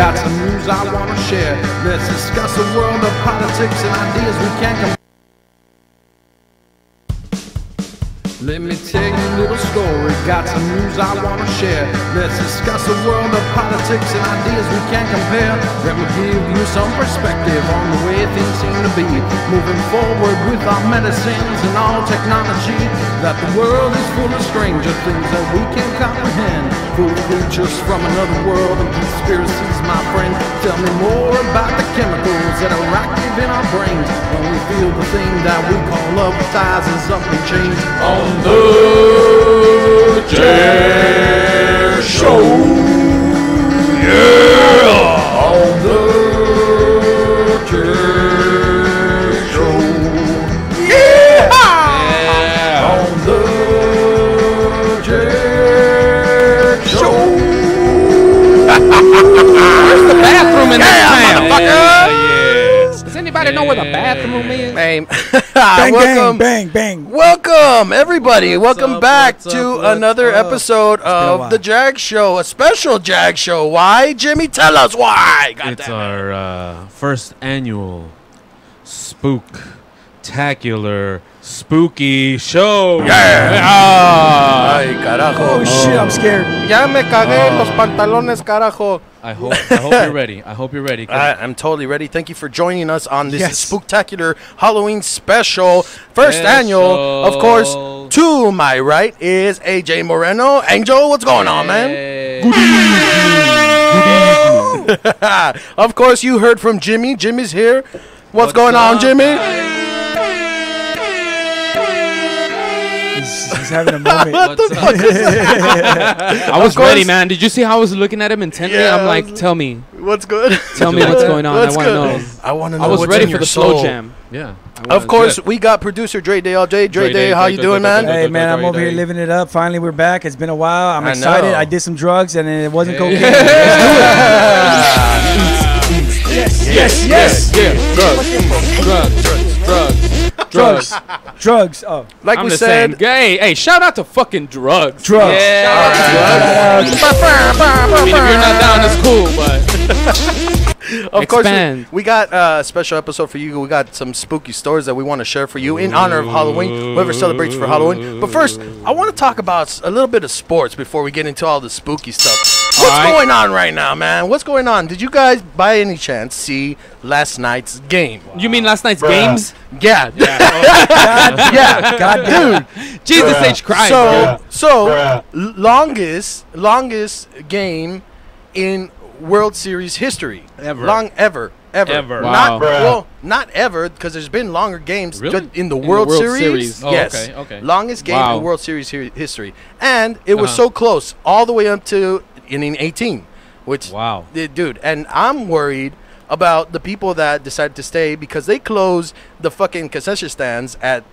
got some news I wanna share. Let's discuss the world of politics and ideas we can't compare. Let me tell you a little story, got some news I wanna share. Let's discuss the world of politics and ideas we can't compare. Let me give you some perspective on the way things seem to be. Moving forward with our medicines and all technology. That the world is full of stranger things that we can't comprehend. Full of creatures from another world and conspiracies, my friend. Tell me more about the chemicals that are active in our brains when we feel the thing that we call love with ties and something change. On the JAG Show. Yeah. On the JAG Show. Yeah. On the JAG Show. Where's the bathroom in this town? Motherfucker. Does anybody know where the bathroom is? Bang, welcome, bang, bang. Welcome, everybody. Welcome back to another episode of the JAG Show, a special JAG Show. Why, Jimmy? Tell us why. It's our first annual spooktacular spooky show. Ay, carajo. Oh shit, I'm scared. Ya me cagué en los pantalones, carajo. I hope you're ready. I hope you're ready. I'm totally ready. Thank you for joining us on this spooktacular Halloween special. First annual, of course. To my right is AJ Moreno. Angel, what's going on, man? Good evening. Of course, you heard from Jimmy. Jimmy's here. What's going on, Jimmy? He's having a moment. What the fuck is that? I was ready, man. Did you see how I was looking at him intently? Yeah, I'm like, tell me. What's good? Tell me what's going on. I want to know. I want to know. I was what's ready in for your the soul. slow jam. Yeah. Of course, we got producer Dre Day all day. Dre Day, how you doing, man? Hey, man, I'm over here living it up. Finally, we're back. It's been a while. I'm excited. I did some drugs, and it wasn't cocaine. Yes. Drugs. Oh, like I'm we just said. saying, hey, shout out to fucking drugs. Yeah. I mean, if you're not down, it's cool, but Of course, we got a special episode for you. We got some spooky stories that we want to share for you in honor of Halloween, whoever celebrates for Halloween. But first, I want to talk about a little bit of sports before we get into all the spooky stuff. What's going on right now, man? What's going on? Did you guys, by any chance, see last night's game? You mean last night's games? Yeah. God, dude. Jesus H. Christ. So longest game in World Series history. Ever. Ever. Wow. Not ever, because there's been longer games Really? in the World Series. Oh, Yes. okay. Longest game Wow. in World Series history. And it was so close all the way up to inning 18, which, Wow. dude, and I'm worried about the people that decided to stay because they closed the fucking concession stands at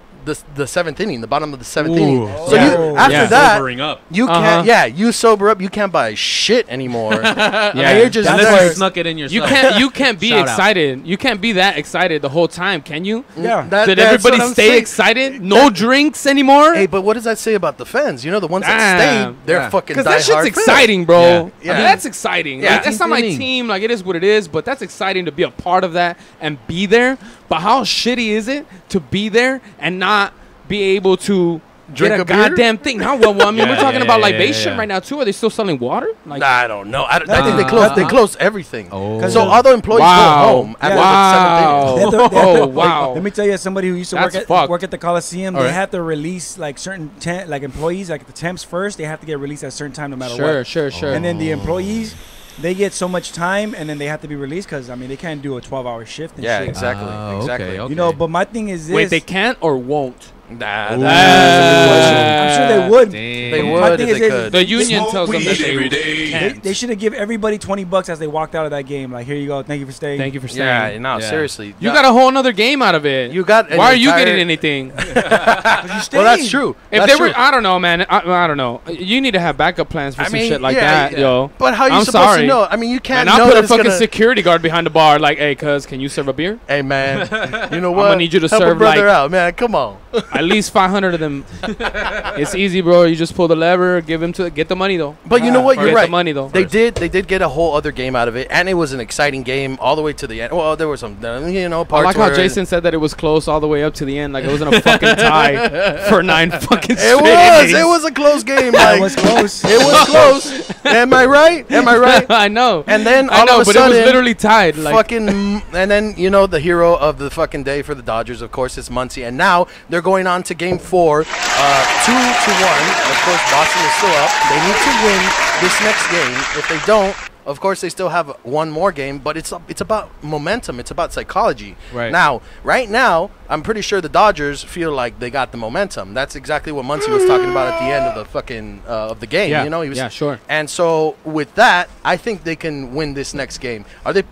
the seventh inning, the bottom of the seventh inning. So after that, sobering up. you can't. Yeah, you sober up. You can't buy shit anymore. You're just Unless you snuck it in yourself. You can't be excited. You can't be that excited the whole time, can you? Yeah. Did everybody stay excited? No drinks anymore? Hey, but what does that say about the fans? You know, the ones that stayed, they're fucking diehard that shit's fans. exciting, bro. Yeah. I mean, that's exciting. Yeah. Like, that's not my team. Like, it is what it is, but that's exciting to be a part of that and be there. But how shitty is it to be there and not be able to Drink get a a beer? goddamn thing? Well, I mean, we're talking about libation yeah. right now too. Are they still selling water? Like, I don't know. I think they closed. They closed everything. Oh. So all the employees go home after the seventh inning. Wow. Let me tell you, as somebody who used to That's work at the Coliseum, All they right. have to release like certain employees, like the temps first. They have to get released at a certain time, no matter what. Sure. And then the employees, they get so much time, and then they have to be released because I mean they can't do a 12-hour shift. And Yeah, shit. exactly. Okay. You know, but my thing is this. Wait, they can't or won't? Nah, I'm sure they would. they My would thing if is they this- could. The union tells them that they can't. They should have give everybody $20 as they walked out of that game. Like, here you go. Thank you for staying. Thank you for staying. Yeah, no, Yeah. seriously. You got a whole nother game out of it. You got. Why are you getting anything? You Well, that's true. If That's they were, true. I don't know, man. I don't know. You need to have backup plans for some shit like yeah, that, yo. But how you I'm supposed sorry. to know? I mean, you can't And I'll know put that a it's fucking gonna. security guard behind the bar, like, hey, cuz, can you serve a beer? Hey man, you know what? gonna need you to Help serve, a brother like- out, man. Come on. At least 500 of them. It's easy, bro. You just pull the lever, get the money though. But you know what? You're Get right. the money though. They did get a whole other game out of it, and it was an exciting game all the way to the end. Well, there were some, parts. I like how Jason said that it was close all the way up to the end, like it wasn't a fucking tie for 9 fucking straight innings. It was a close game. It was close. It was close. Am I right? I know. And then I all know, of a but sudden, it was literally tied. Like, fucking, and then the hero of the fucking day for the Dodgers, of course, is Muncy, and now they're going on to Game 4, 2-1. Of course, Boston is still up. They need to win this next game. If they don't, of course, they still have one more game, but it's about momentum. It's about psychology. Right now, I'm pretty sure the Dodgers feel like they got the momentum. That's exactly what Muncy was talking about at the end of the fucking of the game. Yeah, sure. And so with that, I think they can win this next game.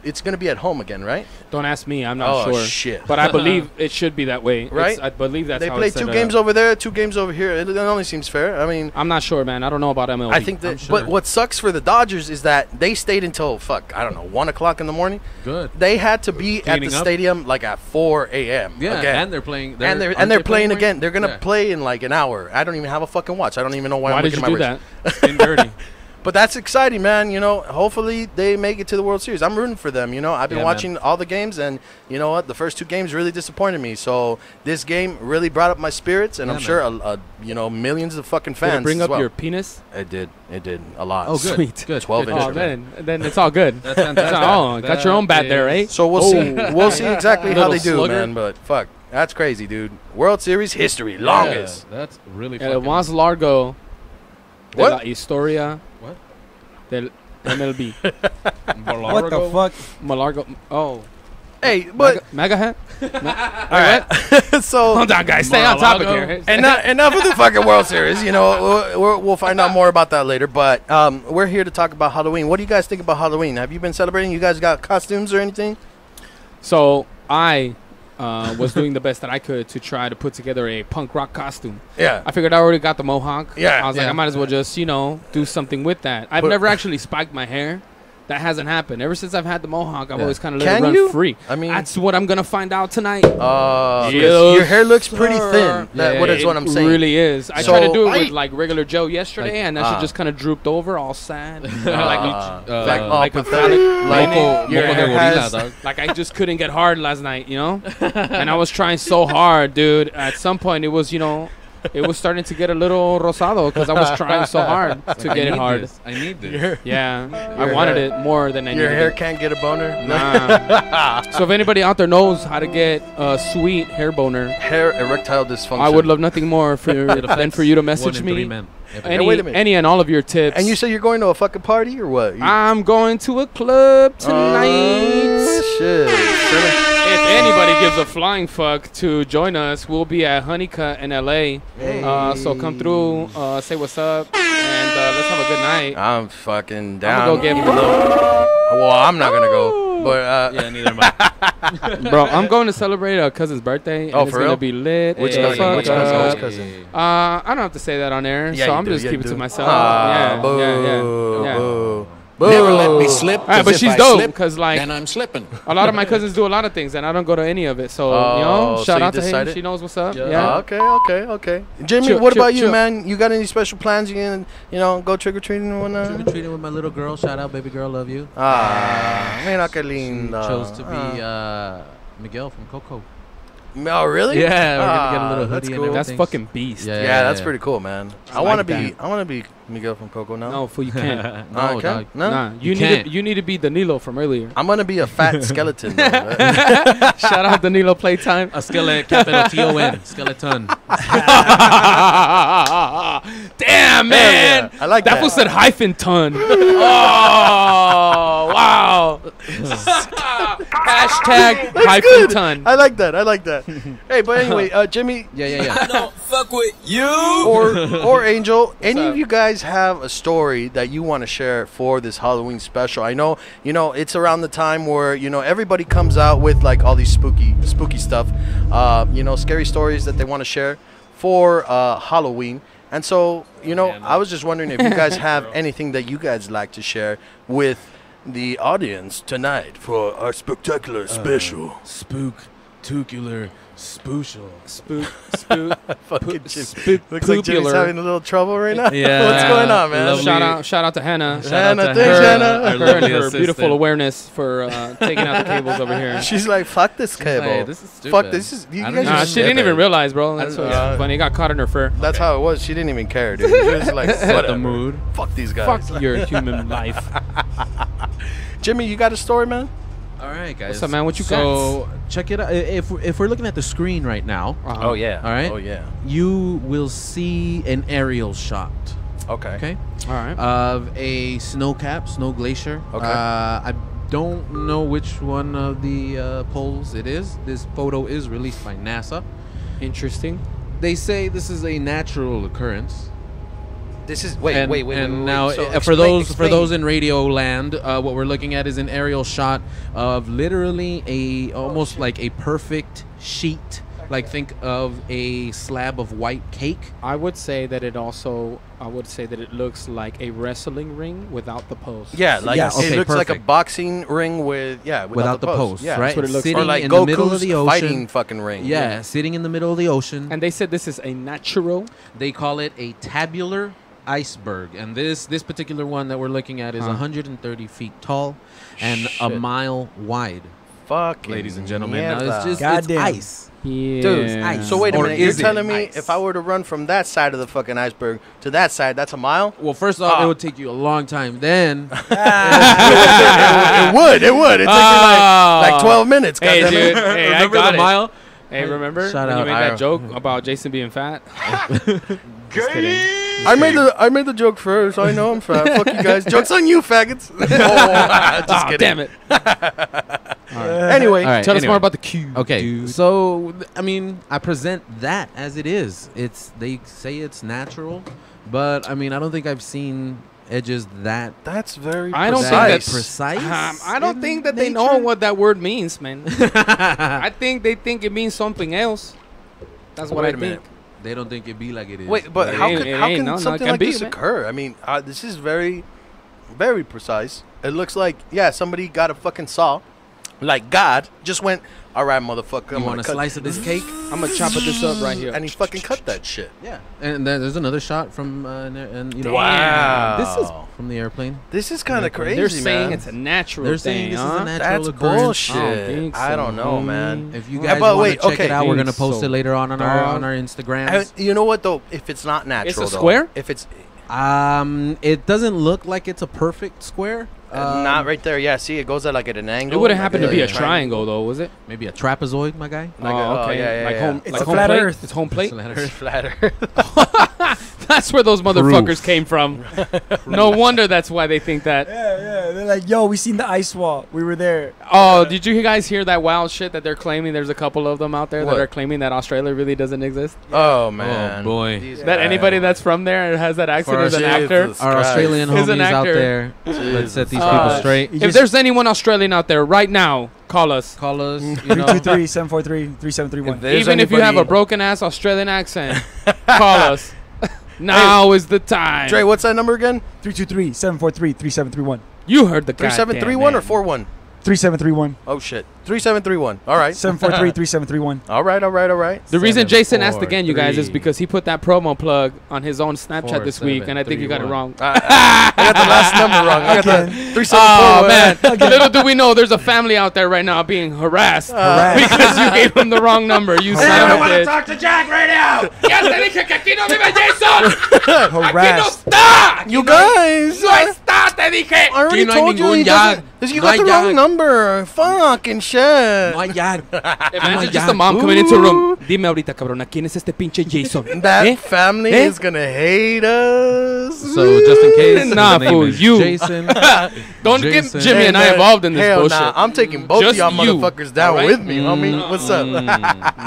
It's going to be at home again, right? Don't ask me. I'm not sure. Oh shit! But I believe it should be that way. Right? I believe that's they how play it's set 2 up. games over there, 2 games over here. It only seems fair. I mean, I'm not sure, man. I don't know about MLB. I think that. sure. But what sucks for the Dodgers is that they stayed until 1 o'clock in the morning. Good. They had to be at the Cleaning up. stadium like at 4 a.m. Yeah, again. and they're playing. They're playing right? again. They're gonna Yeah. play in like an hour. I don't even have a fucking watch. I don't even know why I'm did you looking do at my wrist. that? In dirty. But that's exciting, man. Hopefully they make it to the World Series. I'm rooting for them. I've been watching all the games, and you know what? The first 2 games really disappointed me. So this game really brought up my spirits, and I'm sure millions of fucking fans. Did it bring as up well. your penis? It did a lot. Oh, good. Sweet. Good. 12 Good. inch. Oh, then it's all good. That's fantastic. Got your own bat there, eh? So we'll see. We'll see exactly how Little they do, slugger. man. But fuck, that's crazy, dude. World Series history, longest. Yeah, that's really El fucking. más largo de What? la historia What? del MLB. What the fuck? Malargo. Oh. Hey, but Mega hat? all right. So Hold on, guys. Stay on topic here. enough of the fucking World Series. We'll find out more about that later. But we're here to talk about Halloween. What do you guys think about Halloween? Have you been celebrating? You guys got costumes or anything? So I was doing the best that I could to try to put together a punk rock costume. Yeah. I figured I already got the mohawk. Yeah. I was like, Yeah. I might as well just, do something with that. I've But- never actually spiked my hair. That hasn't happened. Ever since I've had the mohawk, I've Yeah. always kind of let Can it run you? free. I mean- that's what I'm going to find out tonight. 'Cause Yes, your hair looks pretty sir. thin. What is what I'm saying. It really is. I So- tried to do it Right. with like regular Joe yesterday, and that shit just kind of drooped over, all sad. like a pathetic. phallic Like lining. your Moco de hair gorila, has- dog. Like I just couldn't get hard last night, and I was trying so hard, dude. At some point, it was, it was starting to get a little rosado because I was trying so hard to get it hard. I need this. Yeah, I wanted it more than I Your needed hair it. can't get a boner. Nah. So if anybody out there knows how to get a sweet hair boner, Hair erectile dysfunction. I would love nothing more than for you to message me. wait a minute. Any and all of your tips. And you say you're going to a fucking party or what? I'm going to a club tonight. Shit. If anybody gives a flying fuck to join us, we'll be at Honeycut in LA. So come through, say what's up, and let's have a good night. I'm fucking I'm down. gonna go get blown. Well, I'm not gonna go, but Yeah, neither am I. Bro, I'm going to celebrate a cousin's birthday. Oh, and it's for gonna real? be lit. Which as cousin? fuck. Which cousin? Which cousin? I don't have to say that on air, Yeah, so you I'm do, just yeah, keeping you it to do. myself. Boo, Yeah. boo, Never let me slip. All right, 'cause but if she's I dope slip, because like then I'm slipping. a lot of my cousins do a lot of things, and I don't go to any of it. So Oh, so shout you out to her. decided? She knows what's up. Yeah. Yeah. Okay. Jimmy, Chill, what chill, about you, chill. man? You got any special plans? You gonna, go trick or treating or whatnot? Treating with my little girl. Shout out, baby girl. Love you. Mira que She linda. chose to be Miguel from Coco. Oh, really? Yeah, we're gonna get a little that's hoodie cool. and That's everything. fucking beast. Yeah, that's pretty cool, man. I want to like be. I want to be Miguel from Coco now. No, fool, you can't. No, okay. dog. No. Nah, You you can't. need to be Danilo from earlier. I'm gonna be a fat skeleton. Though. Shout out Danilo Playtime. A skeleton, capital T-O-N, skeleton. Damn, man. yeah. I like that. that. fool said hyphen ton. Oh, wow. Hashtag hyphen ton. I like that. Hey, but anyway, Jimmy Yeah. Don't fuck with you. or Angel, any up? of you guys have a story that you want to share for this Halloween special? I know, it's around the time where, everybody comes out with like all these spooky stuff, scary stories that they want to share for Halloween. And so, I was just wondering if you guys have anything that you guys like to share with the audience tonight for our spectacular special. spectacular, spoocial. Fucking Jim. Looks like Jimmy's having a little trouble right now. Yeah. What's going on, man? Lovely. Shout out to Hannah. Hannah, thanks, her, Hannah. her and her beautiful awareness for taking out the cables over here. She's like, fuck this cable. Hey, this is stupid. Fuck this. Is you I don't guys know. are Nah, she didn't stupid. even realize, bro. That's what's funny. It got caught in her fur. That's how it was. She didn't even care, dude. She was like, whatever. the mood. Fuck these guys. Fuck your human life. Jimmy, you got a story, man? All right, guys. What's up, man? What you got? So check it out. If we're looking at the screen right now, Uh-huh. yeah. all right. Oh yeah. you will see an aerial shot. Okay. Okay. All right. Of a snow glacier. Okay. I don't know which one of the poles it is. This photo is released by NASA. Interesting. They say this is a natural occurrence. This is And now, So for those explain. in radio land, what we're looking at is an aerial shot of literally almost like a perfect sheet. Like, think of a slab of white cake. I would say that it looks like a wrestling ring without the post. Yeah, like Yes. it Okay, looks like a perfect. boxing ring without the post, Yeah, right? that's what it looks Sitting or like in the middle of Goku's the ocean. fighting fucking ring. Yeah, sitting in the middle of the ocean. And they said this is a natural. They call it a tabular iceberg, and this particular one that we're looking at is 130 feet tall and a Shit. mile wide. Fucking Ladies and gentlemen, now mierda. it's just Goddamn. ice. Yeah. Dude, ice. so wait a Or minute. You're is it telling me ice? if I were to run from that side of the fucking iceberg to that side, that's a mile? Well, first off, it would take you a long time. Then It would. It takes me like 12 minutes. Hey, goddammit. dude. Hey, I remember got the it. mile? Hey, remember Shout when you out. made I- that joke about Jason being fat? Just kidding. I made the joke first. I know I'm fat. Fuck you guys. Joke's on you, faggots. Just Aw, kidding. damn it. Anyway, All right, Tell us anyway. more about the cube. Okay, dude. so I mean, I present that as it is. They say it's natural, but I mean, I don't think I've seen edges that that's very I don't precise. think precise. I don't in think that they know nature. what that word means, man. I think they think it means something else. That's what Wait I a think. minute. They don't think it be like it is. Wait, but It how ain't- can, it how ain't. can No, no, it something can like be, this man. occur? I mean, this is very, very precise. It looks like, yeah, somebody got a fucking saw. Like God just went, all right, motherfucker. you want a slice of this cake? I'm gonna chop this up right here. And he fucking cut that shit. Yeah, and then there's another shot from and you know, Wow. this is from the airplane. This is kind of crazy, They're saying man. it's a natural They're thing, saying this huh? is a natural That's occurrence. bullshit. I don't think I so, don't know, homie. man. If you Yeah, guys but want wait, to check okay. it out, we're gonna Think post so. it later on our Dog. Instagrams. You know what though? If it's not natural, It's a though, square? If it's It doesn't look like it's a perfect square. not right there, yeah. See, it goes at like at an angle. It would have happened to like be a a triangle, though, was it? Maybe a trapezoid, my guy. Like a- okay. yeah, like yeah. home, It's like a home flat plate. Earth. It's home plate. It's flatter. That's where those motherfuckers came from. No wonder that's why they think that. Yeah, they're like, yo, we seen the ice wall. We were there. Oh, did you guys hear that wild shit that they're claiming? There's a couple of them out there What? that are claiming that Australia really doesn't exist. Oh man, boy. These That guys. anybody that's from there and has that accent For is an Jesus actor. Our Christ. Australian He's an homies out actor. there. Let's set these Uh, people straight. You If just- there's anyone Australian out there right now, call us. Call us. You know. 323-743-3731. There's Even if you have a anybody- broken ass Australian accent, call us. Now is the time. Dre, what's that number again? 323-743-3731. You heard the guy. 3731 or 41? 3731. Oh shit, 3731. All right. 743-3731. All right. The reason Jason asked 743. again, you guys, is because he put that promo plug on his own Snapchat this week, and I think you got it 4731. wrong. I got the last number wrong. I got the Again. 3741. Oh man! Little do we know, there's a family out there right now being harassed because you gave him the wrong number. You son of a bitch. Talk to Jack right now. Ya te dije que aquí no vive Jason. Aquí no Harassed. está. You guys, No está, te dije. I already Aquí no hay told you. ningún You Jag. you No got hay the wrong Jag. number. Fucking shit. No hay yard. Imagine just a mom coming into a room. Dime ahorita, cabrona, ¿quién es este pinche Jason? That ¿Eh? family Eh? is gonna hate us. So just in case, Nah, his name fool, is you. Jason. Don't get Jason. Jimmy Hey, and I man, involved in this hell bullshit. Nah, I'm taking both Just of y'all you. motherfuckers down All right? with me, homie. What's up?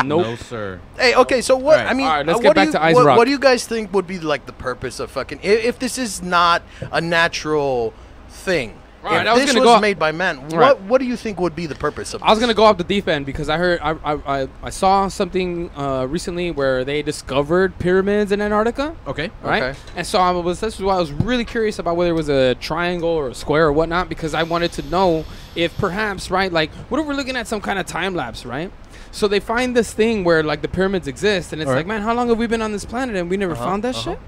Nope. No, sir. Hey, okay, so what? All right. I mean, All right, let's what get do back you- to Ice what, Rock. What do you guys think would be like the purpose of fucking? If this is not a natural thing, All right, if I was this gonna was go- made by man, right. what do you think would be the purpose of? I was this? gonna go off the deep end because I heard I saw something recently where they discovered pyramids in Antarctica, Okay. right? Okay. And so this is why I was really curious about whether it was a triangle or a square or whatnot, because I wanted to know if perhaps, right, like what if we're looking at some kind of time lapse, right? So they find this thing where like the pyramids exist, and it's like, man, how long have we been on this planet and we never found that shit?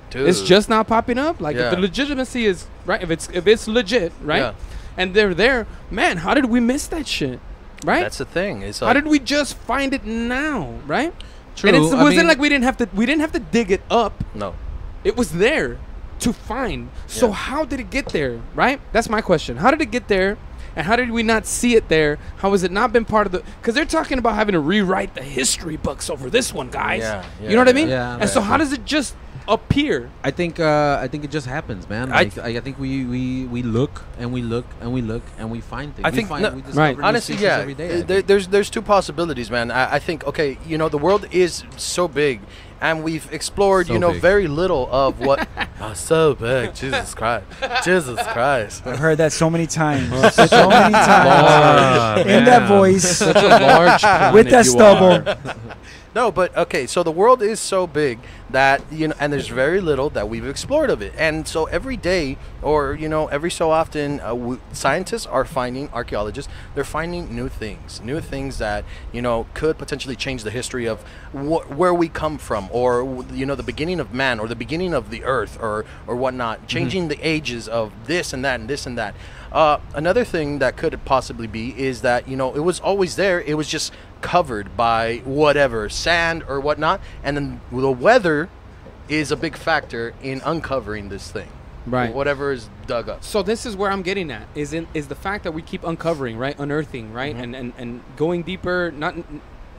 Dude. It's just now popping up. Like if the legitimacy is right, if it's legit, right, and they're there, man, how did we miss that shit? Right. That's the thing. It's like, how did we just find it now? Right. True. And it wasn't like we didn't have to dig it up. No. It was there to find. So how did it get there? Right. That's my question. How did it get there? And how did we not see it there? How has it not been part of the... Because they're talking about having to rewrite the history books over this one, guys. You know what I mean? Yeah. And so how does it just appear? I think it just happens, man. Like, I think we look and we look and we look and we find things. I think we discover new honestly, species every day. There's two possibilities, man. I think okay, you know, the world is so big, and we've explored, So you know, big. very little of what. Oh, so big, Jesus Christ, Jesus Christ. I've heard that so many times. So many times. In that voice. Such a large planet With that you stubble. are. No, but okay, so the world is so big that, you know, and there's very little that we've explored of it. And so every day, or, you know, every so often, scientists are finding, archaeologists, they're finding new things that, you know, could potentially change the history of where we come from, or, you know, the beginning of man, or the beginning of the earth, or whatnot, changing the ages of this and that and this and that. Another thing that could possibly be is that, you know, it was always there, it was just covered by whatever, sand or whatnot, and then the weather is a big factor in uncovering this thing, Right. whatever is dug up. So this is where I'm getting at, is the fact that we keep uncovering, right, unearthing, right, and going deeper, not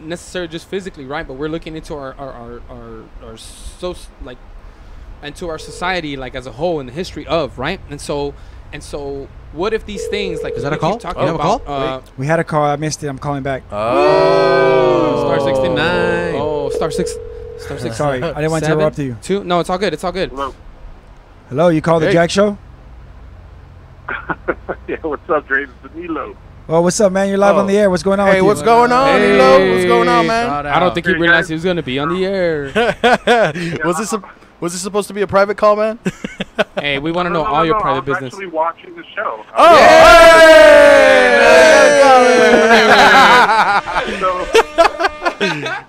necessarily just physically, right, but we're looking into our like into our society, like as a whole, in the history of, right, and so what if these things, like, Is that we a call? keep talking You have a about, call? We had a call. I missed it. I'm calling back. Oh, star 69. Oh, Star 6. Sorry, I didn't want to interrupt you. 2. No, it's all good. It's all good. Hello. Hello, you called the Hey. JAG Show? Yeah, what's up, Dre? It's Danilo. Oh, what's up, man? You're live on the air. What's going on Hey, with you? what's going on, Hey. Elo? What's going on, man? I don't think he Hey, realized guys. he was going to be on the air. Was this supposed to be a private call, man? Hey, we want to know all your private I'm business. actually watching the show. Oh, So,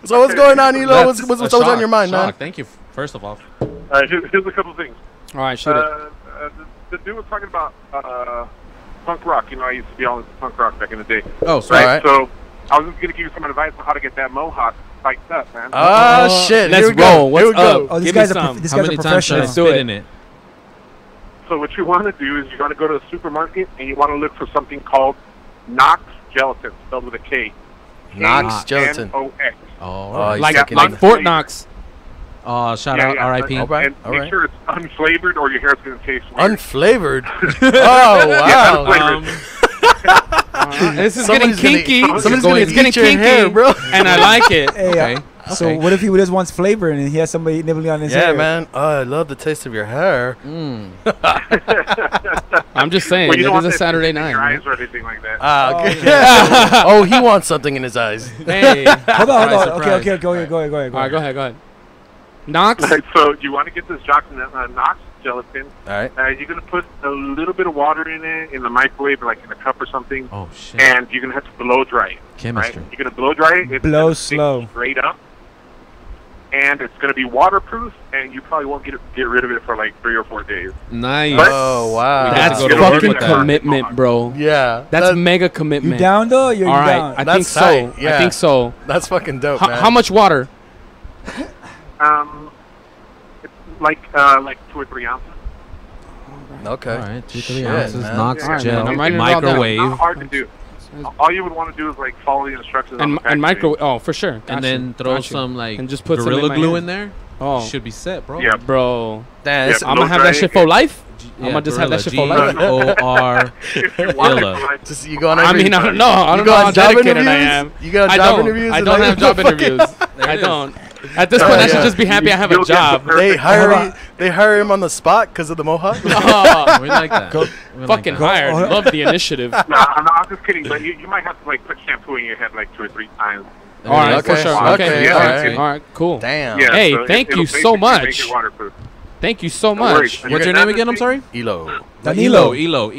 So what's going on, Elo? What's on your mind, man? Thank you, first of all. here's a couple things. All right, shoot it. The dude was talking about punk rock. You know, I used to be all into punk rock back in the day. Oh, sorry. All right. So I was just going to give you some advice on how to get that mohawk spiked up, man. Oh, shit. Let's Here we roll. go. What's Here we go. up? Oh, this Give me guy's a some. this How guy's a many times should I professional. do spit it. in it? So what you want to do is you want to go to the supermarket and you want to look for something called Knox gelatin, spelled with a K. Knox gelatin. K-N-O-X. Oh, he's Like fucking like Fort Knox. shout out R.I.P. All right, And all make right. sure it's unflavored or your hair's going to taste weird. Unflavored. Oh, wow. Unflavored. This is Somebody's getting kinky. Somebody's gonna It's getting eat your kinky, hair, bro. and I like it. Hey, Okay. so Okay. what if he just wants flavor and he has somebody nibbling on his Yeah, hair? man. Oh, I love the taste of your hair. I'm just saying, Well, you it don't is want a that Saturday in your night. eyes or anything like that. Ah, okay. Oh, he wants something in his eyes. Hey. Hold on. Surprise, Okay, go ahead. All right, go ahead. Knox. So you want to get this Knox gelatin. All right. You're going to put a little bit of water in it in the microwave, like in a cup or something, Oh, shit. and you're going to have to blow dry it. Chemistry. Right? You're going to blow dry it. It's Blow gonna stick slow. Straight up. And it's going to be waterproof, and you probably won't get rid of it for like 3 or 4 days. Nice. Oh, wow. We That's have to go to work fucking with that. commitment, bro. Yeah. That's mega You commitment. down though? You're All right, down. I That's think so. tight, yeah. I think so. That's fucking dope, man. How much water? It's like 2 or 3 ounces. Okay. All right, 2-3 Shit, ounces. man. Knox All right, gel. man, I'm writing it all down. Microwave. Not hard to do. All you would want to do is like follow the instructions on And the packaging. micro. Oh, for sure. Gotcha. And then throw Gotcha. some like And just put some Gorilla in my Glue hand. in there. Oh, Should be set, bro. Yeah. bro. Damn, Yeah, it's- I'm gonna have that shit for life. I'm gonna just have that shit for life. Gorilla. If you want it, Illa. like, just, you go on I every, mean, I don't know. I you don't go know on how job dedicated I interviews? am. You go on I job don't. interviews? I and don't like, have job fucking- interviews. I don't. At this point, I should just be happy I have a You'll get the job. perfect- They hire him on the spot because of the mohawk. Oh, We like that. We like fucking that. hired. Love the initiative. No, I'm just kidding. But you might have to like put shampoo in your head like 2 or 3 times. All right, Okay, for sure. okay, Okay, yeah, all okay. right, all right, cool. Damn. Yeah, Hey, so thank it'll you so basically much. Make it waterproof. Thank you so No worries. much. And What's you your got name again? I'm anything? sorry. Elo.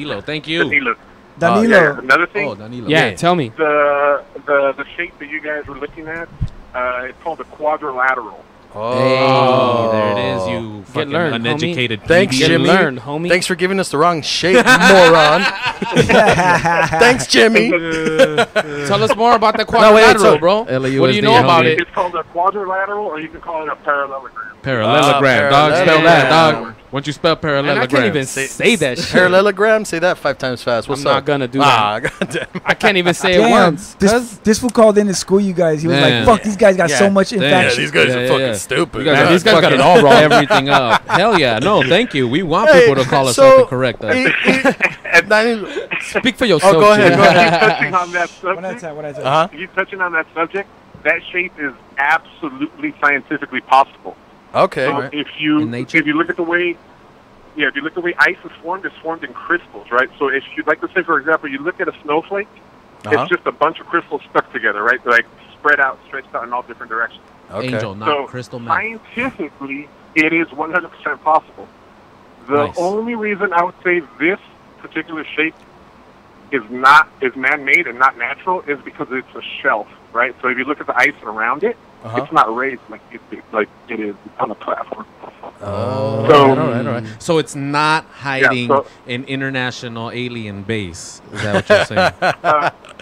Elo. Thank you. Danilo. Danilo. Yeah, another thing. Oh, Danilo. Yeah, tell me. The shape that you guys were looking at, it's called a quadrilateral. Hey, there it is, you fucking learned, uneducated Thanks, Get Jimmy. learned, homie. Thanks for giving us the wrong shape, moron. Thanks, Jimmy. Tell us more about the No, wait, quadrilateral, so- bro. LAUSD, What do you know about homie. it? It's called a quadrilateral, or you can call it a parallelogram. Parallelogram, dog. Spell that, parallelogram. dog. Once you spell parallelogram. And I can't even say that shit. Parallelogram? Say that 5 times fast. What's I'm up? not gonna do Ah, that. goddamn. I can't even say it Damn, once. this fool called in to school you guys. He was Man. like, fuck, these guys got Yeah. so much Damn, infection. these guys Yeah, are yeah, fucking yeah. stupid. You guys, Yeah, these guys got fucking it all wrong. Everything up. Hell yeah. No, thank you. We want Hey, people to call us so- up and correct us. And Speak for yourself. Oh, go ahead, Jimmy. go ahead. touching on that What I subject, said, what I said. Uh-huh. you touching on that subject, that shape is absolutely scientifically possible. Okay. So if you In nature? look at the way, if you look at the way ice is formed, it's formed in crystals, right? So if you like to say, for example, you look at a snowflake, Uh-huh. it's just a bunch of crystals stuck together, right? Like spread out, stretched out in all different directions. Okay. Angel, not So crystal meth. scientifically, it is 100% possible. The Nice. only reason I would say this particular shape is man-made and not natural is because it's a shelf, right? So if you look at the ice around it, Uh-huh. it's not raised like it is on a platform. Oh. So- all right. So it's not hiding so- an international alien base. Is that what you're saying?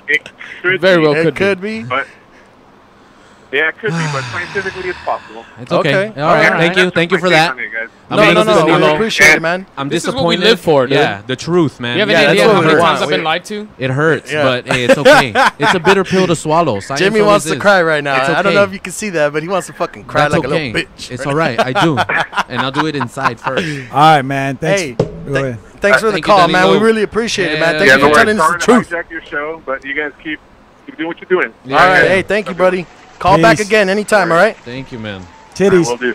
It could Very be, well It could could be. but yeah, it could be, but scientifically it's possible. It's okay. Okay. All right. All Thank right. you. Thank you for My take that. on it, guys. I No, mean, no, this is no. We Danilo. appreciate it, man. I'm This is disappointed. what we live for, dude. Yeah, the truth, man. You have Yeah, any that's idea what how we many want. times I've been lied to? It hurts, Yeah. but hey, it's okay. It's a bitter pill to swallow. Science Jimmy always wants to is. cry right now. It's I don't okay. know if you can see that, but he wants to fucking cry That's like okay. a little bitch. It's all right. I do, and I'll do it inside first. All right, man. Thanks. Hey, Go ahead. thanks for the Thank you, call, man. Danilo. We really appreciate it, man. Yeah. Thank Yeah, you no for worries. telling us the Sorry truth. to hijack your show, but you guys keep doing what you're doing. Yeah, All right. yeah. Hey, thank you, buddy. Call back Peace. again anytime, all right? Thank you, man. Titties. Will do.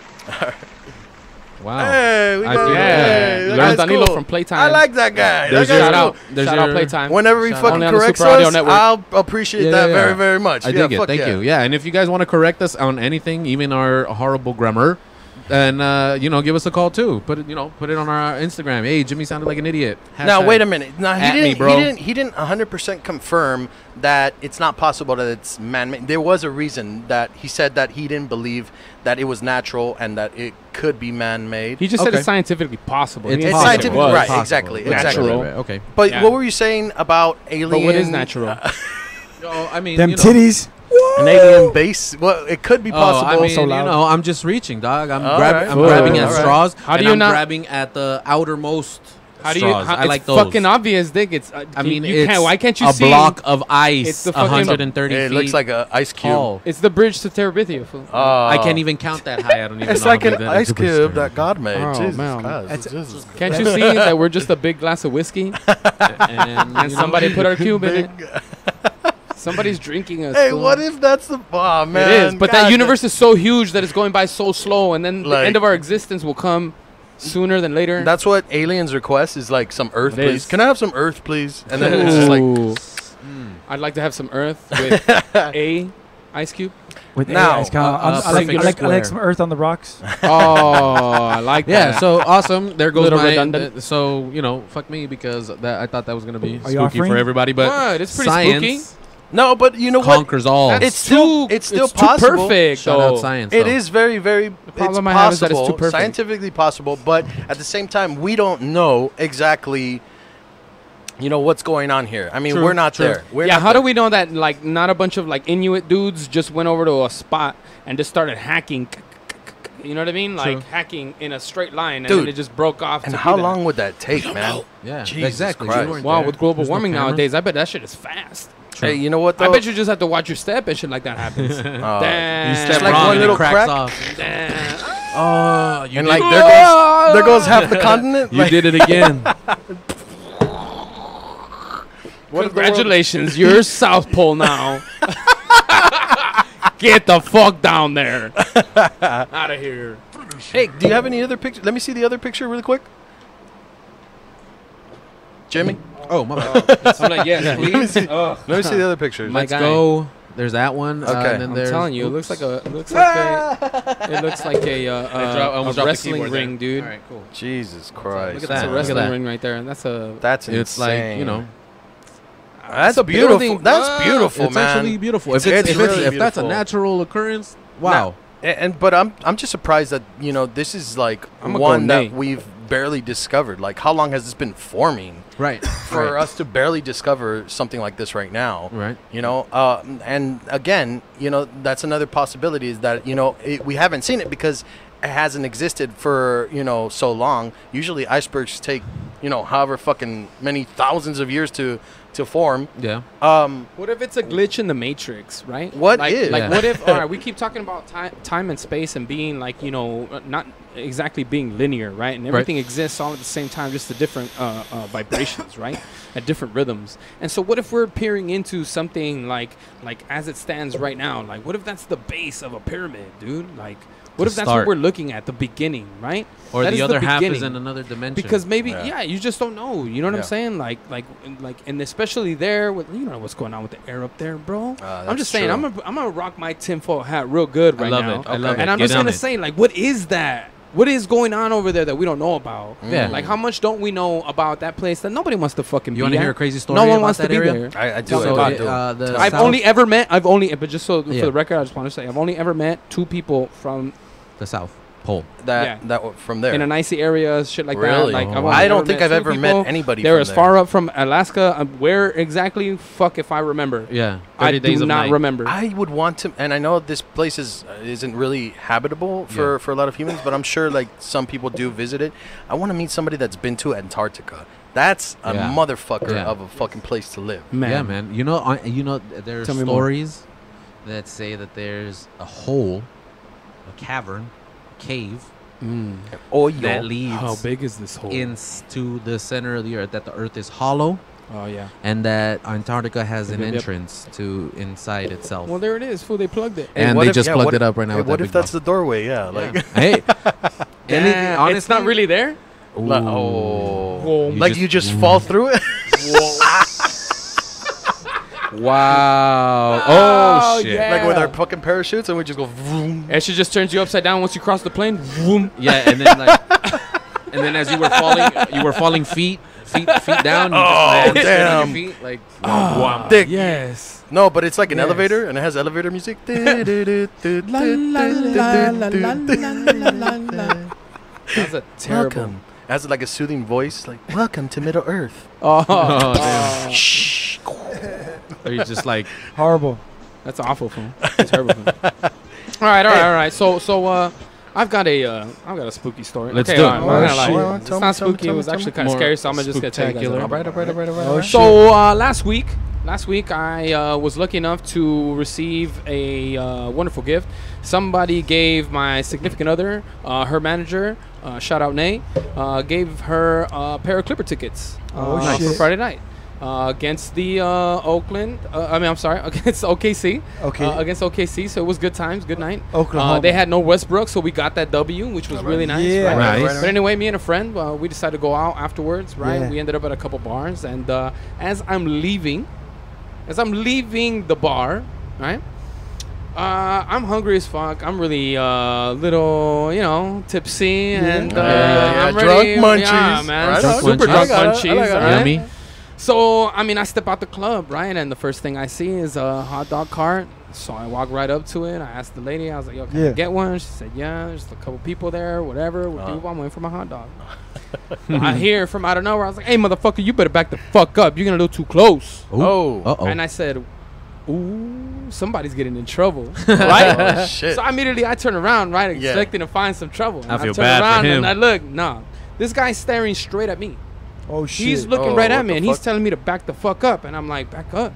Wow. Hey, we I got feel- hey, Yeah, that learn guy's Danilo cool. from Playtime. I like that guy. There's That guy's your- Shout out, cool. There's shout out your- Playtime. Whenever he Shout out. fucking Only on the corrects Super Audio us, Network. I'll appreciate Yeah, that yeah, very, yeah. very much. I Yeah, dig it. fuck Thank yeah. you. Yeah, and if you guys want to correct us on anything, even our horrible grammar, then give us a call too. Put it on our Instagram. Hey, Jimmy sounded like an idiot. Now Hashtag wait a minute. Now at me, bro. he didn't 100% confirm that it's not possible that it's man-made. There was a reason that he said that he didn't believe that it was natural and that it could be man-made. He just said Okay. it's scientifically possible. It's He didn't It's say it scientific, was. right? possible. Exactly, It's exactly. natural. Right, okay. But Yeah. what were you saying about alien? But what is natural? Oh, I mean, Them titties. An alien base? Well, it could be Oh, possible. I mean, So loud. I'm just reaching, dog. I'm All right. I'm grabbing at All right. straws. How do and you I'm not- grabbing at the outermost How do you? straws. How, I it's like those. fucking obvious, Dick. It's. I mean, you it's can't. Why can't you a see? block of It's ice, the fucking- 130 it feet looks like an ice cube. tall. It's the bridge to Terabithia. fool. I can't even count that high. I don't even It's know like how an big that ice is. cube that God made. Oh, Jesus man. Christ. That's- Jesus Can't you see that we're just a big glass of whiskey and somebody put our cube in it? Somebody's drinking us. Hey, fool. what if that's the? Oh man, It is, but God, that universe is so huge that it's going by so slow, and then the Like- end of our existence will come sooner than later. That's what aliens request is like some Earth, It please. is. Can I have some Earth, please? And then it's just like Ooh. I'd like to have some Earth with a ice cube. With Now, AI, I like perfect some earth on the rocks. Oh, I like that. Yeah, so awesome. There goes Little my. redundant. So fuck me because I thought that was gonna be Are you spooky offering? for everybody, but What? It's pretty science spooky. but you know what? conquers all. That's It's still- too, it's still too possible. perfect. Shout though. out science. It though. is very, very. problem it's I have is that it's too possible, perfect. scientifically possible, but at the same time, we don't know exactly. What's going on here. I mean, True, we're not true. there. We're Yeah, not how there. do we know that like not a bunch of like Inuit dudes just went over to a spot and just started hacking? You know what I mean? Like True. hacking in a straight line, and Dude, then it just broke off. And to how do that. long would that take, man? Yeah, Jesus exactly. Christ. You weren't Wow, there. with global There's no warming camera. nowadays, I bet that shit is fast. Hey, you know what though? I bet you just have to watch your step and shit like that happens. You Damn. step like wrong one and little it cracks crack. off. Damn. Oh, you And did, like there goes half the continent. you Like, did it again. what if the world- Congratulations, you're South Pole now. Get the fuck down there. Out of here. Hey, do you have any other picture? Let me see the other picture really quick. Jimmy, Oh my bad. I'm like, yes, let me please. see. Let me see the other pictures. My Let's guy. go. There's that one. Okay. And then I'm there's, telling you, it looks like a almost dropped the wrestling keyboard ring, there. dude. All right, cool. Jesus Look Christ. at That's that. a wrestling that. ring right there, and that's a. That's It's insane. like That's a beautiful. building. That's beautiful, It's man. actually beautiful. If It's it's, really if that's a beautiful. natural occurrence, wow. But I'm just surprised that this is like I'm gonna one go that nay. we've barely discovered. Like, how long has this been forming Right. for us to barely discover something like this right now? Right. And again, that's another possibility is that we haven't seen it because it hasn't existed for so long. Usually icebergs take however fucking many thousands of years to form. Yeah. What if it's a glitch in the matrix, right? What like, is? Like, Yeah. what if? All right, we keep talking about time and space and being like, not exactly being linear, right? And everything exists all at the same time, just at different vibrations, right? At different rhythms. And so, what if we're peering into something like as it stands right now? Like, what if that's the base of a pyramid, dude? Like, what if that's what we're looking at, the beginning, right? Or That the is other half is beginning. in another dimension. Because maybe, Yeah. you just don't know. You know what Yeah. I'm saying? Like, and especially there with what's going on with the air up there, bro. I'm that's just saying, true. I'm gonna rock my tinfoil hat real good right love now. it. I love And it. I'm Get just on gonna it. say, like, what is that? What is going on over there that we don't know about? Yeah. Like, how much don't we know about that place that nobody wants to fucking be You want to at? want to hear a crazy story No one about wants that to be area? there. I do. So, I do. the I've south- only ever met, but just so Yeah. for the record, I just want to say, I've only ever met 2 people from the South Pole. that from there. in an icy area, shit like Really? that. Like, Oh. I've only I don't ever think met I've 2 ever met people. anybody They're from as there. far up from Alaska. Where exactly? Fuck if I remember. Yeah. I 30 days do of not night. remember. I would want to, and I know this place isn't really habitable for a lot of humans, but I'm sure like some people do visit it. I want to meet somebody that's been to Antarctica. That's a Yeah. motherfucker Yeah. of a fucking place to live. Man. Yeah, man. There are Tell me more. stories that say that there's a hole, a cavern, cave Oh, that leads How big is this hole? into the center of the earth. That the earth is hollow, Oh yeah. and that Antarctica has an Yep, yep. entrance to inside itself. Well, there it is. Fool, they plugged it. And what they if- just yeah, plugged what it up right now. Hey, with what that if big that's ball. the doorway? Yeah, like Hey, Damn, it's not really there. like, Whoa. like you just fall through it. Wow. Oh, Oh shit. yeah. Like with our fucking parachutes, and we just go. Vroom. And she just turns you upside down once you cross the plane. Vroom. Yeah, and then and then as you were falling feet down. You Oh, just landed straight on damn. your feet, like Dick. Yes. No, but it's like an Yes. elevator, and it has elevator music. That's a terrible. Welcome. It has like a soothing voice, like "Welcome to Middle Earth." Oh, Oh, damn. Shh. Or you're just like, Horrible. that's awful, fool. That's terrible. Fool. All right. So I've got a spooky story. Let's okay, do it. all right, I'm not Oh, gonna lie. shit. It's Tell me, not tell me, spooky. tell It me, was tell me. actually kind of More scary, so I'm gonna just gonna tell you guys. spooktacular. about it. All right. Oh, So last week I was lucky enough to receive a wonderful gift. Somebody gave my significant other, her manager, shout out Nay, gave her a pair of Clipper tickets Oh, for shit. Friday night. Against the against OKC. Okay. Against OKC, so it was good times, good night. Oklahoma. They had no Westbrook, so we got that W, which was really nice. Yeah. Right? Nice. But anyway, me and a friend, we decided to go out afterwards, right? Yeah. We ended up at a couple bars, and as I'm leaving the bar, right? I'm hungry as fuck. I'm really little, tipsy, and I'm Drunk ready. munchies. Yeah, man, Right on. super I drunk got it. munchies. I got it. right? yummy. So, I step out the club, right? And the first thing I see is a hot dog cart. So I walk right up to it. I asked the lady, I was like, yo, can I Yeah. get one? She said, yeah, there's a couple people there, whatever. I'm waiting for my hot dog. I hear from out of nowhere, I was like, hey, motherfucker, you better back the fuck up. You're going to look too close. Oh. Uh-oh. And I said, ooh, somebody's getting in trouble, right? Oh, shit. So immediately I turn around, right, Yeah. expecting to find some trouble. And I feel turn bad for around him. and I look, nah. This guy's staring straight at me. Oh shit. He's looking Oh, right what at me, the and he's fuck? telling me to back the fuck up. And I'm like, back up?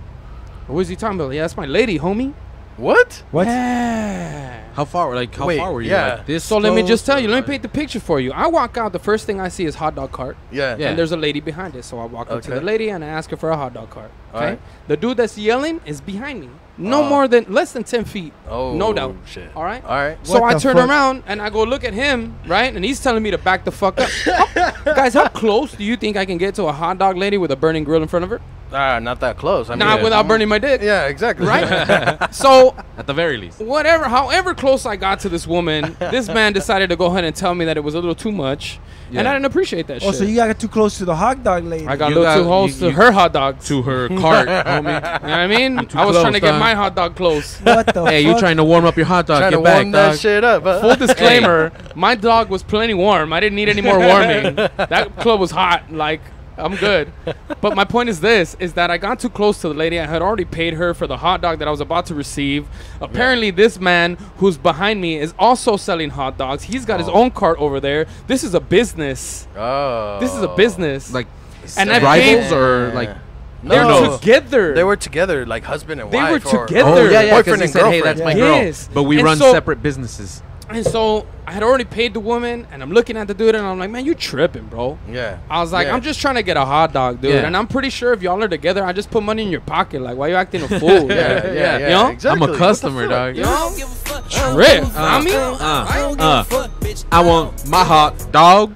What is he talking about? Yeah, that's my lady, homie. What? What? Yeah. How far were you? yeah. Like this So let me close just tell you. or Let me like- paint the picture for you. I walk out. The first thing I see is hot dog cart. Yeah. Yeah. And there's a lady behind it. So I walk up to Okay. the lady and I ask her for a hot dog cart. Okay. Alright. The dude that's yelling is behind me. No Oh. more than less than 10 feet. Oh, No doubt. shit. All right. All right. So What I the turn fuck? around and I go look at him, right? And he's telling me to back the fuck up. Guys, how close do you think I can get to a hot dog lady with a burning grill in front of her? Not that close. I mean, Not without burning my dick. Yeah, exactly. Right? So, At the very least. however close I got to this woman, this man decided to go ahead and tell me that it was a little too much. And I didn't appreciate that shit. Oh, so you got too close to the hot dog lady. I got a little too close to her hot dog. To her cart, homie. You know what I mean? I was close, trying to get dog. my hot dog close. What the Hey, fuck? you trying to warm up your hot dog? Trying Get to back, warm that dog. shit up. Full disclaimer, my dog was plenty warm. I didn't need any more warming. That club was hot. Like, I'm good. But my point is this, is that I got too close to the lady. I had already paid her for the hot dog that I was about to receive. Apparently, this man who's behind me is also selling hot dogs. He's got his own cart over there. This is a business. Oh. This is a business. Like, and I rivals paid, or like. they're No. together. They were together, like husband and They wife. were or- together. Oh, yeah, yeah. Boyfriend Because he and said, hey, girlfriend. that's my Yes. girl. But we And run so- separate businesses. And so I had already paid the woman, and I'm looking at the dude, and I'm like, man, you tripping, bro. Yeah. I was like, Yeah. I'm just trying to get a hot dog, dude. Yeah. And I'm pretty sure if y'all are together, I just put money in your pocket. Like, why you acting a fool? Yeah, yeah, You know? exactly. I'm a customer, dog. You know? Trip. I mean, I want my hot dog.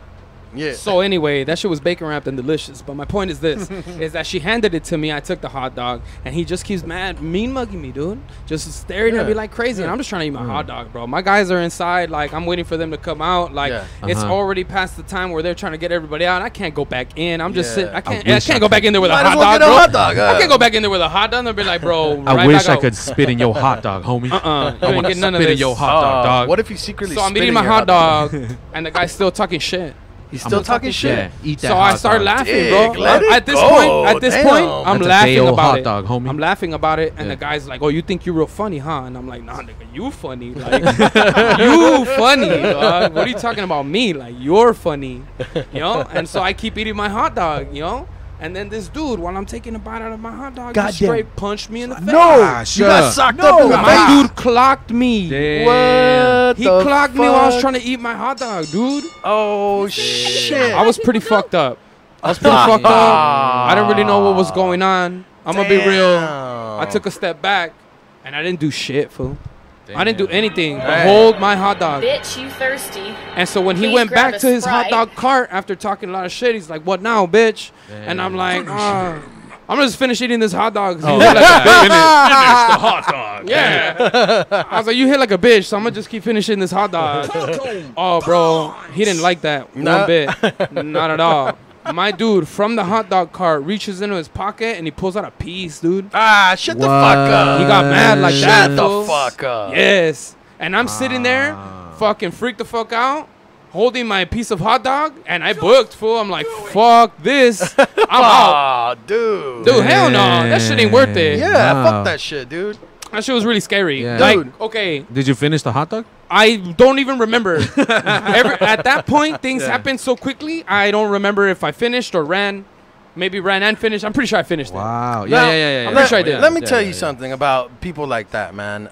Yeah. so anyway, that shit was bacon wrapped and delicious. But my point is this, is that she handed it to me. I took the hot dog, and he just keeps mean mugging me, dude. Just staring at me like crazy. And I'm just trying to eat my hot dog, bro. My guys are inside. Like, I'm waiting for them to come out. Like, it's already past the time where they're trying to get everybody out. I can't go back in. I'm just sitting. I can't go back in there with a Might as hot well dog, get a bro. hot dog. I can't go back in there with a hot dog. They'll be like, bro, I right wish back I out. could spit in your hot dog, homie. You I ain't want to getting none of spit in this. your hot dog, dog. What if you secretly So I'm spit eating in my your hot dog, and the guy's still talking shit. He's still talking shit. Yeah, eat that So hot I started dog. laughing, Dick, bro. let it At this go. point, Damn. I'm That's a laughing day-old about hot it. dog, homie. I'm laughing about it, and Yeah. the guy's like, "Oh, you think you're real funny, huh?" And I'm like, "Nah, nigga, you funny. Like, you funny. Dog. What are you talking about me? Like, you're funny, you know?" And so I keep eating my hot dog, you know. And then this dude, while I'm taking a bite out of my hot dog, just Goddamn. straight punched me in the face. No. You got socked up in the My face. dude clocked me. Damn. What He the clocked me while I was fuck? trying to eat my hot dog, dude. Oh shit! I was pretty fucked up. I was pretty fucked up. I didn't really know what was going on. I'm gonna be real. I took a step back, and I didn't do shit, fool. I didn't do anything but hold my hot dog. Bitch, you thirsty. And so when he Please went grab back a to his hot Sprite. dog cart after talking a lot of shit, he's like, "What now, bitch?" And I'm like, I'm gonna just finish eating this hot dog. Oh. Finish the hot dog. Yeah. I was like, you hit like a bitch, so I'm gonna just keep finishing this hot dog. Oh, bro, he didn't like that one bit. Not at all. My dude from the hot dog cart reaches into his pocket and he pulls out a piece, dude. Shut the fuck up. He got mad like that. Shut fool. the fuck up. Yes. And I'm sitting there, fucking freaked the fuck out, holding my piece of hot dog, and I booked, fool. I'm like, fuck this. I'm out. Oh, dude. Dude, hell no. That shit ain't worth it. Yeah, Wow. fuck that shit, dude. That shit was really scary. Yeah. Like, Dude. okay, Did you finish the hot dog? I don't even remember. At that point, things happened so quickly, I don't remember if I finished or ran. Maybe ran and finished. I'm pretty sure I finished it. Wow. Now, I'm pretty sure I did. Let me tell you something about people like that, man.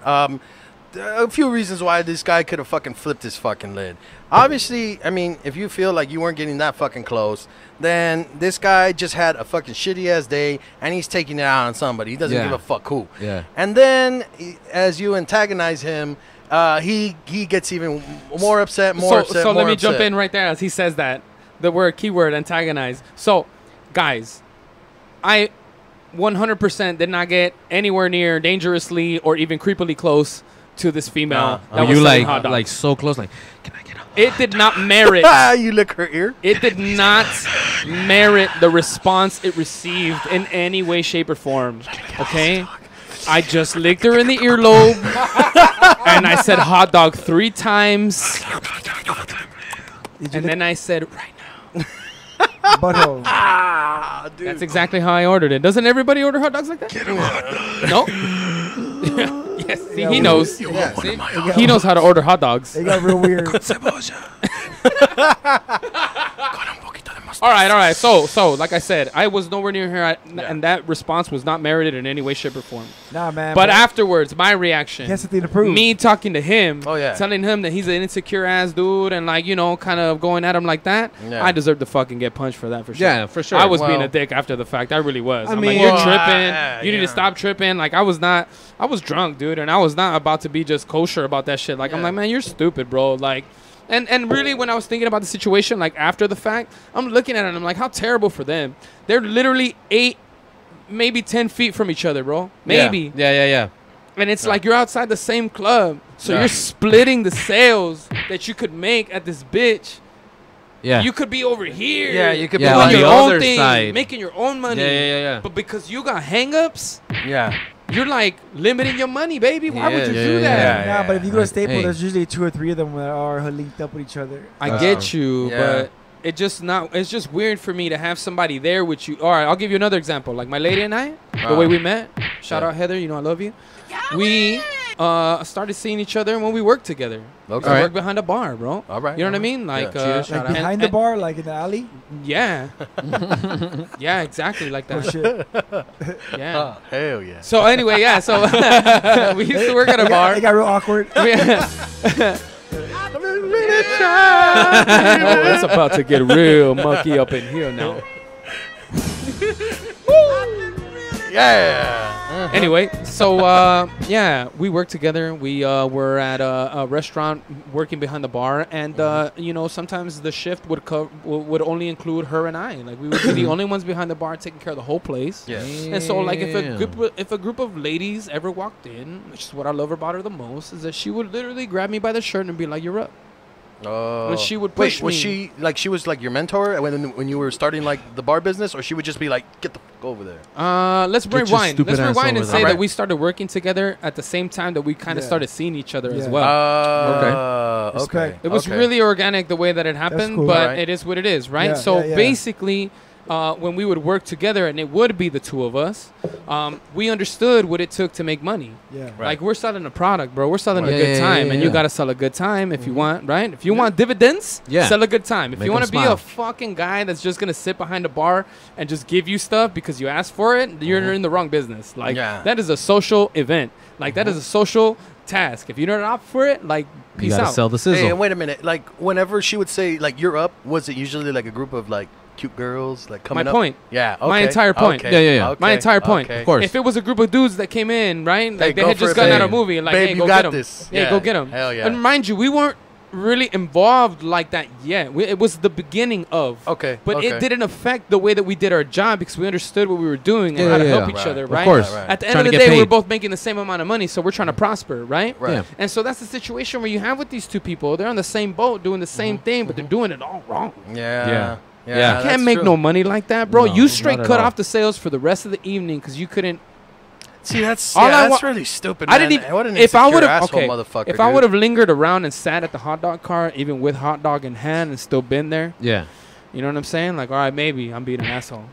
A few reasons why this guy could have fucking flipped his fucking lid. Obviously, I mean, if you feel like you weren't getting that fucking close, then this guy just had a fucking shitty ass day and he's taking it out on somebody. He doesn't Yeah. give a fuck who. Yeah. And then, as you antagonize him, he gets even more upset, more upset. So let more me jump upset. in right there as he says that. The word, keyword, antagonize. So, guys, I 100% did not get anywhere near dangerously or even creepily close to this female. that Were was you selling hot dogs. like so close? Like, can I get a It did not merit. You lick her ear? It did not merit the response it received in any way, shape, or form. Okay? I just licked her in the earlobe, and I said hot dog 3 times. And then I said, right now. Butthole. Dude. That's exactly how I ordered it. Doesn't everybody order hot dogs like that? Get him hot dog. No? Yes, see, he knows. Yeah, See? He knows how to order hot dogs. It got real weird. All right. So, like I said, I was nowhere near her, and that response was not merited in any way, shape, or form. Nah, man. But afterwards, my reaction, he has something to prove. me talking to him, Oh, yeah. telling him that he's an insecure ass dude, and like, you know, kind of going at him like that, Yeah. I deserve to fucking get punched for that for sure. Yeah, for sure. I was being Well- a dick after the fact. I really was. I'm mean- like, you're Well, tripping. You need yeah. to stop tripping. Like, I was drunk, dude, and I was not about to be just kosher about that shit. Like, I'm Yeah. like, man, you're stupid, bro. Like, and really, when I was thinking about the situation, like after the fact, I'm looking at it and I'm like, how terrible for them. They're literally 8 maybe 10 feet from each other, bro. Maybe. Yeah. And it's like you're outside the same club. So you're splitting the sales that you could make at this bitch. Yeah. You could be over here. Yeah, you could be doing on your the own other thing, side. making your own money. Yeah. But because you got hang-ups, Yeah. you're like limiting your money, baby. Why would you Yeah, do yeah, that? yeah. Nah, but if you go to Staples, Hey. there's usually 2 or 3 of them that are linked up with each other. I get you, Yeah. but it's just weird for me to have somebody there with you. All right, I'll give you another example. Like my lady and I, the way we met. Shout out Heather, you know I love you. We started seeing each other when we worked together. Okay. We worked behind a bar, bro. All right. You know what I mean? Like, Cheers. Like behind the bar, like in the alley. Yeah. Yeah, exactly like Oh that. shit! Yeah. Oh, hell yeah. So anyway, yeah. So we used to work at a bar. It got real awkward. Oh, it's about to get real monkey up in here now. Yeah. Anyway, so yeah, we worked together. We were at a restaurant working behind the bar, and you know, sometimes the shift would only include her and I. Like we would be the only ones behind the bar taking care of the whole place. Yeah. And so, like, if a group of ladies ever walked in, which is what I love about her the most, is that she would literally grab me by the shirt and be like, "You're up." Oh. And she would push Wait, was me. she was like your mentor when you were starting like the bar business, or she would just be like, "Get the fuck over there"? Let's Get your rewind. stupid Let's ass rewind and over say there. that we started working together at the same time that we kind of started seeing each other as Yeah. well. Okay. Respect. It was really organic the way that it happened, cool. but Alright. it is what it is, right? Yeah, So yeah. basically, when we would work together and it would be the two of us, we understood what it took to make money. Yeah. Right. Like, we're selling a product, bro. We're selling a Yeah, good yeah, time, yeah, and you yeah. got to sell a good time if you want, right? If you want dividends, Yeah. sell a good time. If Make you want to 'em be a smile. fucking guy that's just going to sit behind a bar and just give you stuff because you asked for it, you're in the wrong business. Like, Yeah. that is a social event. Like, that is a social task. If you don't opt for it, like, You peace gotta out. sell the sizzle. Hey, and wait a minute. Like, whenever she would say like "You're up," was it usually like a group of like cute girls like coming My up? point. Yeah. Okay. My entire point. Okay. Yeah. Okay. My entire point. Okay. Of course. If it was a group of dudes that came in, right? Like Hey, they go had for just it, gotten out babe. of a movie, like, Babe, hey, you go got get 'em. this. Yeah, Yeah. go get 'em. Hell yeah. And mind you, we weren't really involved like that yet. It was the beginning of. Okay. But okay. it didn't affect the way that we did our job because we understood what we were doing and Yeah, how to yeah, help yeah. each Right. other, Of right? Of course. Right. At the end Trying of to the get day, we're paid. both making the same amount of money, so we're trying to prosper, right? Right. Yeah. And so that's the situation where you have with these two people. They're on the same boat doing the same thing, but they're doing it all wrong. Yeah. Yeah. You that's can't make true. no money like that, bro. No, You not straight at cut all. off the sales for the rest of the evening because you couldn't. See, that's All I that's wa- really stupid. I didn't man. even. What an If I insecure would have, asshole okay, motherfucker. if I dude. would have lingered around and sat at the hot dog car, even with hot dog in hand, and still been there, Yeah. you know what I'm saying? Like, all right, maybe I'm being an asshole.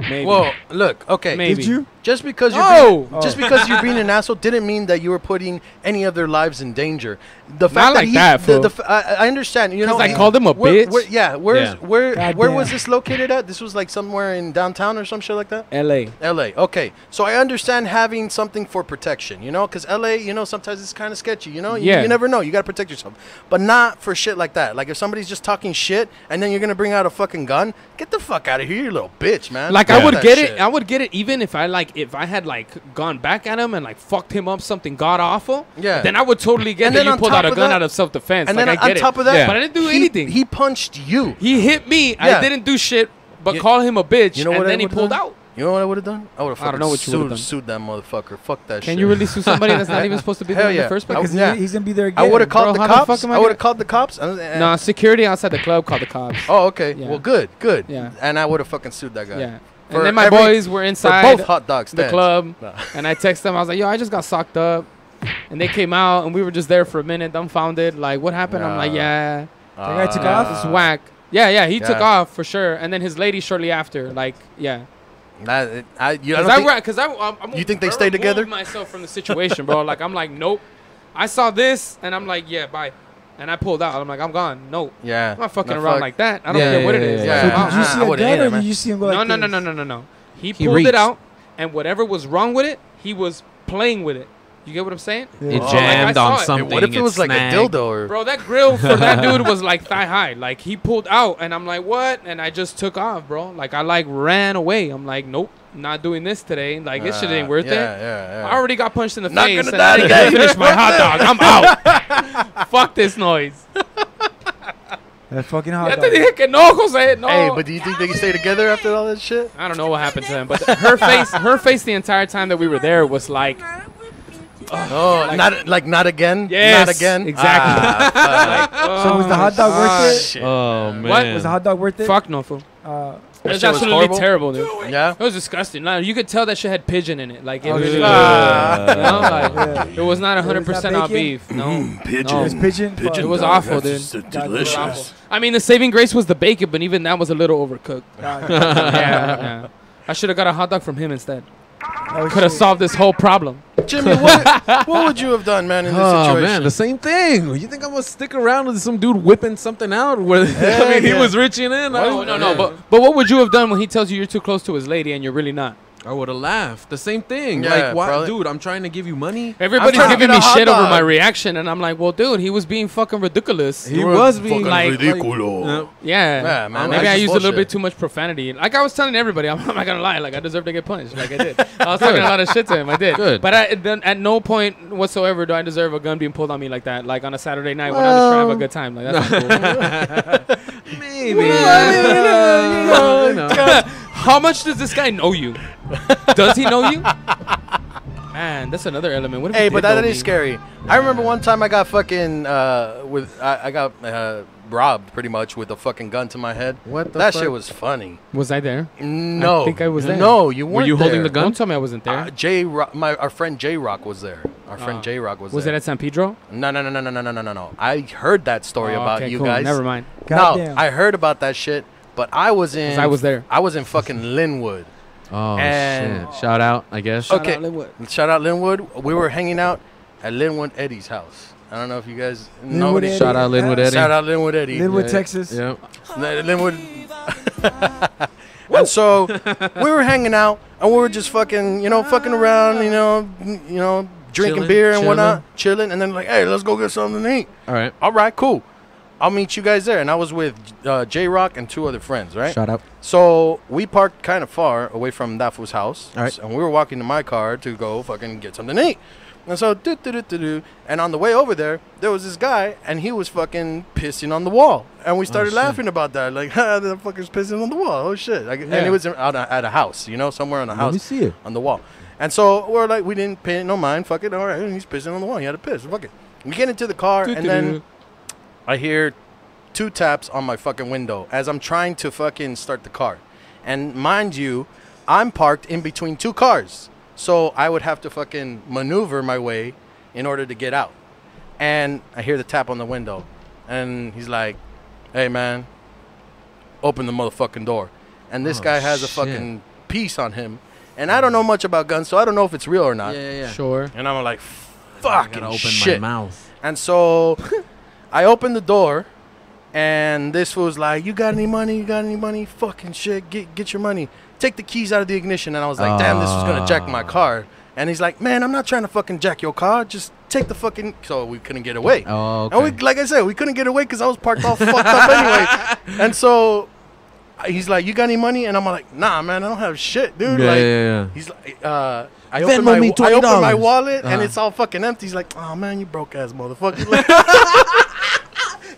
Maybe. Well, look. Okay. Maybe. Did you? Just because you're Oh! just because you're being an asshole didn't mean that you were putting any of their lives in danger. The fact Not that like he, that, fool. I understand. You know, 'Cause I he- called him a where- bitch? where- yeah, where's Yeah. where Goddamn. was this located at? This was like somewhere in downtown or some shit like that. L.A. LA. Okay. So I understand having something for protection, you know, because LA, you know, sometimes it's kind of sketchy, you know? Yeah. You never know. You got to protect yourself. But not for shit like that. Like if somebody's just talking shit and then you're going to bring out a fucking gun, get the fuck out of here, you little bitch, man. Like, Fuck I would that get shit. it. I would get it even if I had like gone back at him and like fucked him up something god awful. Yeah. Then I would totally get And that then you on pulled top out a of gun that- out of self defense. And like, then I get on it. top of that, Yeah. But I didn't do anything. He punched you. He hit me. Yeah. I didn't do shit but You- call him a bitch. You know and what I then he would've pulled done? out. You know what I would have done? I would have I don't know what you would've sued done. that motherfucker. Fuck that shit. Can you really sue somebody that's not even supposed to be Hell there in yeah. the first place? I- Because yeah. he's gonna be there again. I would have called Bro, the how the fuck cops. am I I would gonna- have called the cops. No, security outside the club called the cops. Oh, okay. Yeah. Well, good. Yeah. And I would have fucking sued that guy. Yeah. For And then my every- boys were For inside both hot dog the stands. club, No. and I texted them. I was like, "Yo, I just got socked up," and they came out, and we were just there for a minute, dumbfounded. Like, what happened? I'm like, Nah. "Yeah, guy took yeah, off? this is whack." Yeah, he took Yeah. off for sure, and then his lady shortly after. Like, yeah, I don't because think- I'm You think they I stayed removed together? myself from the situation, bro. Like, I'm like, nope. I saw this, and I'm like, yeah, bye. And I pulled out. I'm like, I'm gone. No, Yeah. I'm not fucking No, around fuck. like that. I don't Yeah, care what it yeah, is. yeah, Like, So yeah. did you see I a would've hit gun or him, man. did you see him go like no, this? no. He He pulled reached. it out, and whatever was wrong with it, he was playing with it. You get what I'm saying? Yeah. It Oh, jammed like I on saw it. something. What if it was like snagged. a dildo or? Bro, that grill for that dude was like thigh high. Like, he pulled out, and I'm like, what? And I just took off, bro. Like, I like ran away. I'm like, nope, not doing this today. Like, this shit ain't worth it. Yeah. I already got punched in the Not face, gonna and die I didn't today. get to finish my hot dog. I'm out. Fuck this noise. That fucking hot Ya dog. te dije que no, Jose. No. Hey, but do you think they can stay together after all that shit? I don't know what happened to him, but her face the entire time that we were there was like, Oh, not again. Yes, Not again. exactly. So was the hot dog worth it? Shit. Oh man. What? Was the hot dog worth it? fuck no, fool. It was shit was absolutely horrible? terrible, dude. Yeah. It was disgusting. Like, you could tell that shit had pigeon in it. Like it Oh, really shit. was. You know, like, Yeah. it was not It was 100% not all bacon? beef. No, pigeon. no. It's pigeon. Fuck. It was awful, dude. delicious. Awful. I mean, the saving grace was the bacon, but even that was a little overcooked. Yeah. I should have got a hot dog from him instead. Oh, Could have shit. solved this whole problem. Jimmy, what would you have done, man, in this Oh situation? man, the same thing. You think I'm gonna stick around with some dude whipping something out? Where I mean, he yeah. was reaching in. No. But what would you have done when he tells you you're too close to his lady and you're really not? I would have laughed. The same thing. Yeah, Like, why, probably. dude? I'm trying to give you money. Everybody's trying to giving get a me hot shit over dog. my reaction, and I'm like, well, dude, he was being fucking ridiculous. He was being like- ridículo. Yeah, Yeah, man, maybe that's I just used a little bullshit. bit too much profanity. Like I was telling everybody, I'm not gonna lie. Like I deserve to get punched. Like I did. I was talking a lot of shit to him. I did. Good. But at no point whatsoever do I deserve a gun being pulled on me like that. Like on a Saturday night when I'm just trying to have a good time. Like that's not cool. Maybe. you know. How much does this guy know you? Does he know you? Man, that's another element. What if Hey, he but did know that me? is scary. I remember one time I got fucking I got robbed pretty much with a fucking gun to my head. What the That fuck? shit was funny. Was I there? No, I think I was there. No, you weren't. Were you holding there. the gun? Don't tell me I wasn't there. Our friend J Rock was there. Our friend J Rock was Was there. it at San Pedro? No. I heard that story Oh, about okay, you cool. guys. Never mind. Goddamn. No, I heard about that shit, but I was in. 'Cause I was there. I was in fucking Linwood. Oh And- shit! Shout out, I guess. Okay. Shout out Linwood. Shout out Linwood. We were hanging out at Linwood Eddie's house. I don't know if you guys know. Linwood Eddie. Shout out Linwood Eddie. Shout out Linwood Eddie. Linwood, Yeah. Texas. Yeah. Linwood. And so we were hanging out, and we were just fucking around, drinking Chilling, beer and chilling. whatnot, chilling, and then like, hey, let's go get something to eat. All right. All right, cool. I'll meet you guys there. And I was with J Rock and two other friends, right? Shout out. So we parked kind of far away from Dafu's house, All right. and we were walking to my car to go fucking get something to eat. And so, and on the way over there was this guy, and he was fucking pissing on the wall. And we started shit. laughing about that. Like, the fucker's pissing on the wall. Oh, shit. Like, And it was at a house, somewhere on a house. Let me see it. On the wall. And so we're like, we didn't pay no mind. Fuck it. All right. He's pissing on the wall. He had to piss. Fuck it. We get into the car, and then I hear 2 taps on my fucking window as I'm trying to fucking start the car. And mind you, I'm parked in between 2 cars. So I would have to fucking maneuver my way in order to get out. And I hear the tap on the window. And he's like, hey, man, open the motherfucking door. And this guy has a shit. fucking piece on him. And I don't know much about guns, so I don't know if it's real or not. Yeah. Sure. And I'm like, I fucking gotta open shit. my mouth. And so I opened the door, and this was like, you got any money? You got any money? Fucking shit. Get your money. Take the keys out of the ignition. And I was like, damn, this was going to jack my car. And he's like, man, I'm not trying to fucking jack your car. Just take the fucking... So we couldn't get away. Oh, okay. And we, like I said, we couldn't get away because I was parked all fucked up anyway. And so he's like, you got any money? And I'm like, nah, man, I don't have shit, dude. Yeah, like, yeah. He's like, I opened my wallet, and it's all fucking empty. He's like, oh, man, you broke-ass motherfucker. Like,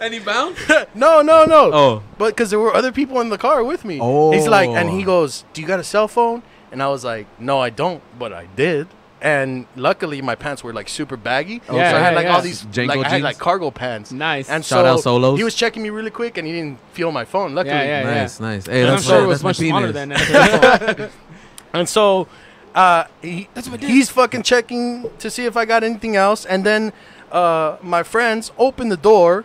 And he bounced? no. Oh. But because there were other people in the car with me. Oh. He's like, and he goes, do you got a cell phone? And I was like, no, I don't, but I did. And luckily, my pants were like super baggy. Yeah, So I had like yeah. all these, Janko like I had jeans? like cargo pants. Nice. And Shout so out Solos. he was checking me really quick, and he didn't feel my phone. Luckily, Yeah. Nice. Hey, And I'm that's sure my- it was that's my much smaller penis. than that. And so he's fucking checking to see if I got anything else. And then my friends open the door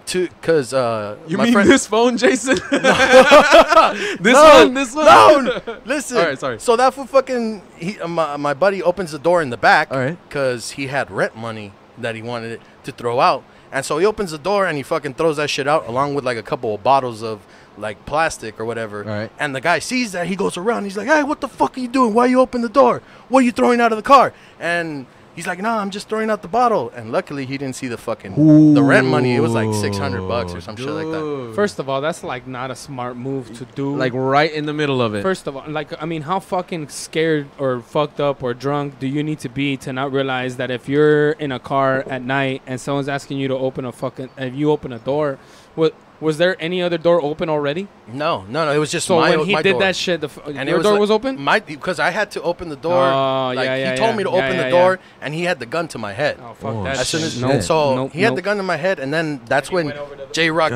because You my mean friend, this phone, Jason? This no, one? No, listen. All right, sorry. So that fool fucking my buddy opens the door in the back All right. because he had rent money that he wanted it to throw out. And so he opens the door and he fucking throws that shit out along with like a couple of bottles of like plastic or whatever. All right. And the guy sees that. He goes around. He's like, hey, what the fuck are you doing? Why you open the door? What are you throwing out of the car? And he's like, nah, I'm just throwing out the bottle. And luckily he didn't see the fucking the rent money. It was like $600 or some shit like that. First of all, that's like not a smart move to do. Like right in the middle of it. First of all, like, I mean, how fucking scared or fucked up or drunk do you need to be to not realize that if you're in a car at night and someone's asking you to open a fucking, if you open a door, what Was there any other door open already? No. It was just so my when he my did door. that shit, And your door was open. Because I had to open the door. Oh, He told me to open the door, and he had the gun to my head. Oh fuck that As soon shit. as he had the gun to my head, and then that's when J-Rock.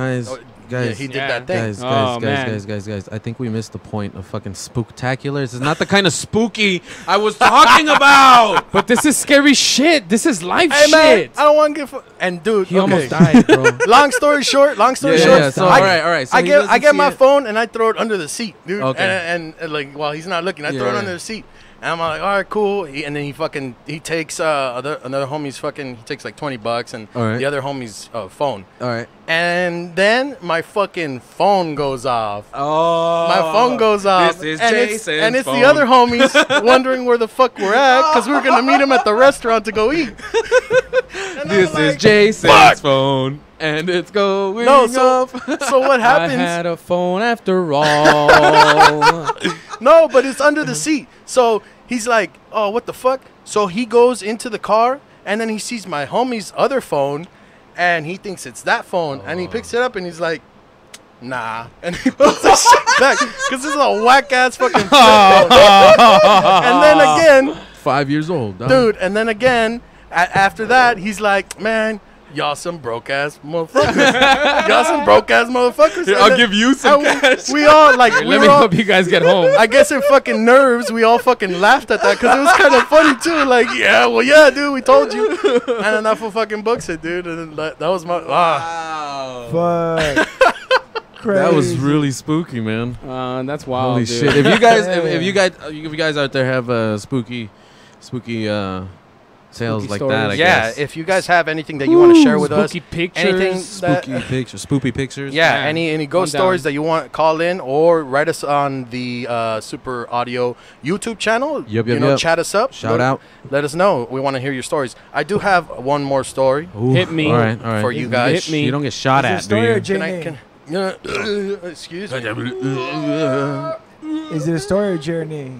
Guys, he did that thing. Guys. I think we missed the point of fucking spooktacular. This is not the kind of spooky I was talking about. But this is scary shit. This is life Hey shit. man, I don't want to get. And dude, He almost died, bro. Long story short. Yeah, so all right. So I get my phone and I throw it under the seat, dude. Okay. And like while he's not looking, I throw it under the seat. And I'm like, all right, cool. And then he takes another homie's he takes like $20 and the other homie's phone. All right. And then my fucking phone goes off. Oh. My phone goes off. This is and Jason's and it's phone. the other homies wondering where the fuck we're at because we're gonna meet him at the restaurant to go eat. This is Jason's phone, and it's going off. So what happens? I had a phone after all. No, but it's under the seat. So he's like, oh, what the fuck? So he goes into the car, and then he sees my homie's other phone, and he thinks it's that phone, and he picks it up, and he's like, nah. And he puts the shit back, because this is a whack-ass fucking flip phone. And then again, 5 years old, dog. dude, and then again, after that, he's like, man, y'all some broke-ass motherfuckers. Y'all some broke-ass motherfuckers. Here, I'll give you some cash. We all, like, Let me help you guys get home. I guess in fucking nerves, we all fucking laughed at that because it was kind of funny too. Like, yeah, dude, we told you. And then that fool fucking books it, dude. And then that was my Fuck. Crazy. That was really spooky, man. That's wild. Holy dude. shit! If you guys out there have spooky tales like stories. that, I yeah. guess. If you guys have anything that you want to share with us, spooky pictures, anything Spoopy pictures. yeah, any ghost down. stories that you want, call in or write us on the Super Audio YouTube channel. Yep. Chat us up. Shout out. Let us know. We want to hear your stories. I do have one more story Ooh, Hit me. All right. for you guys. Hit me. You don't get shot Is it a at, do story or you? journey? Excuse me. Is it a story or journey?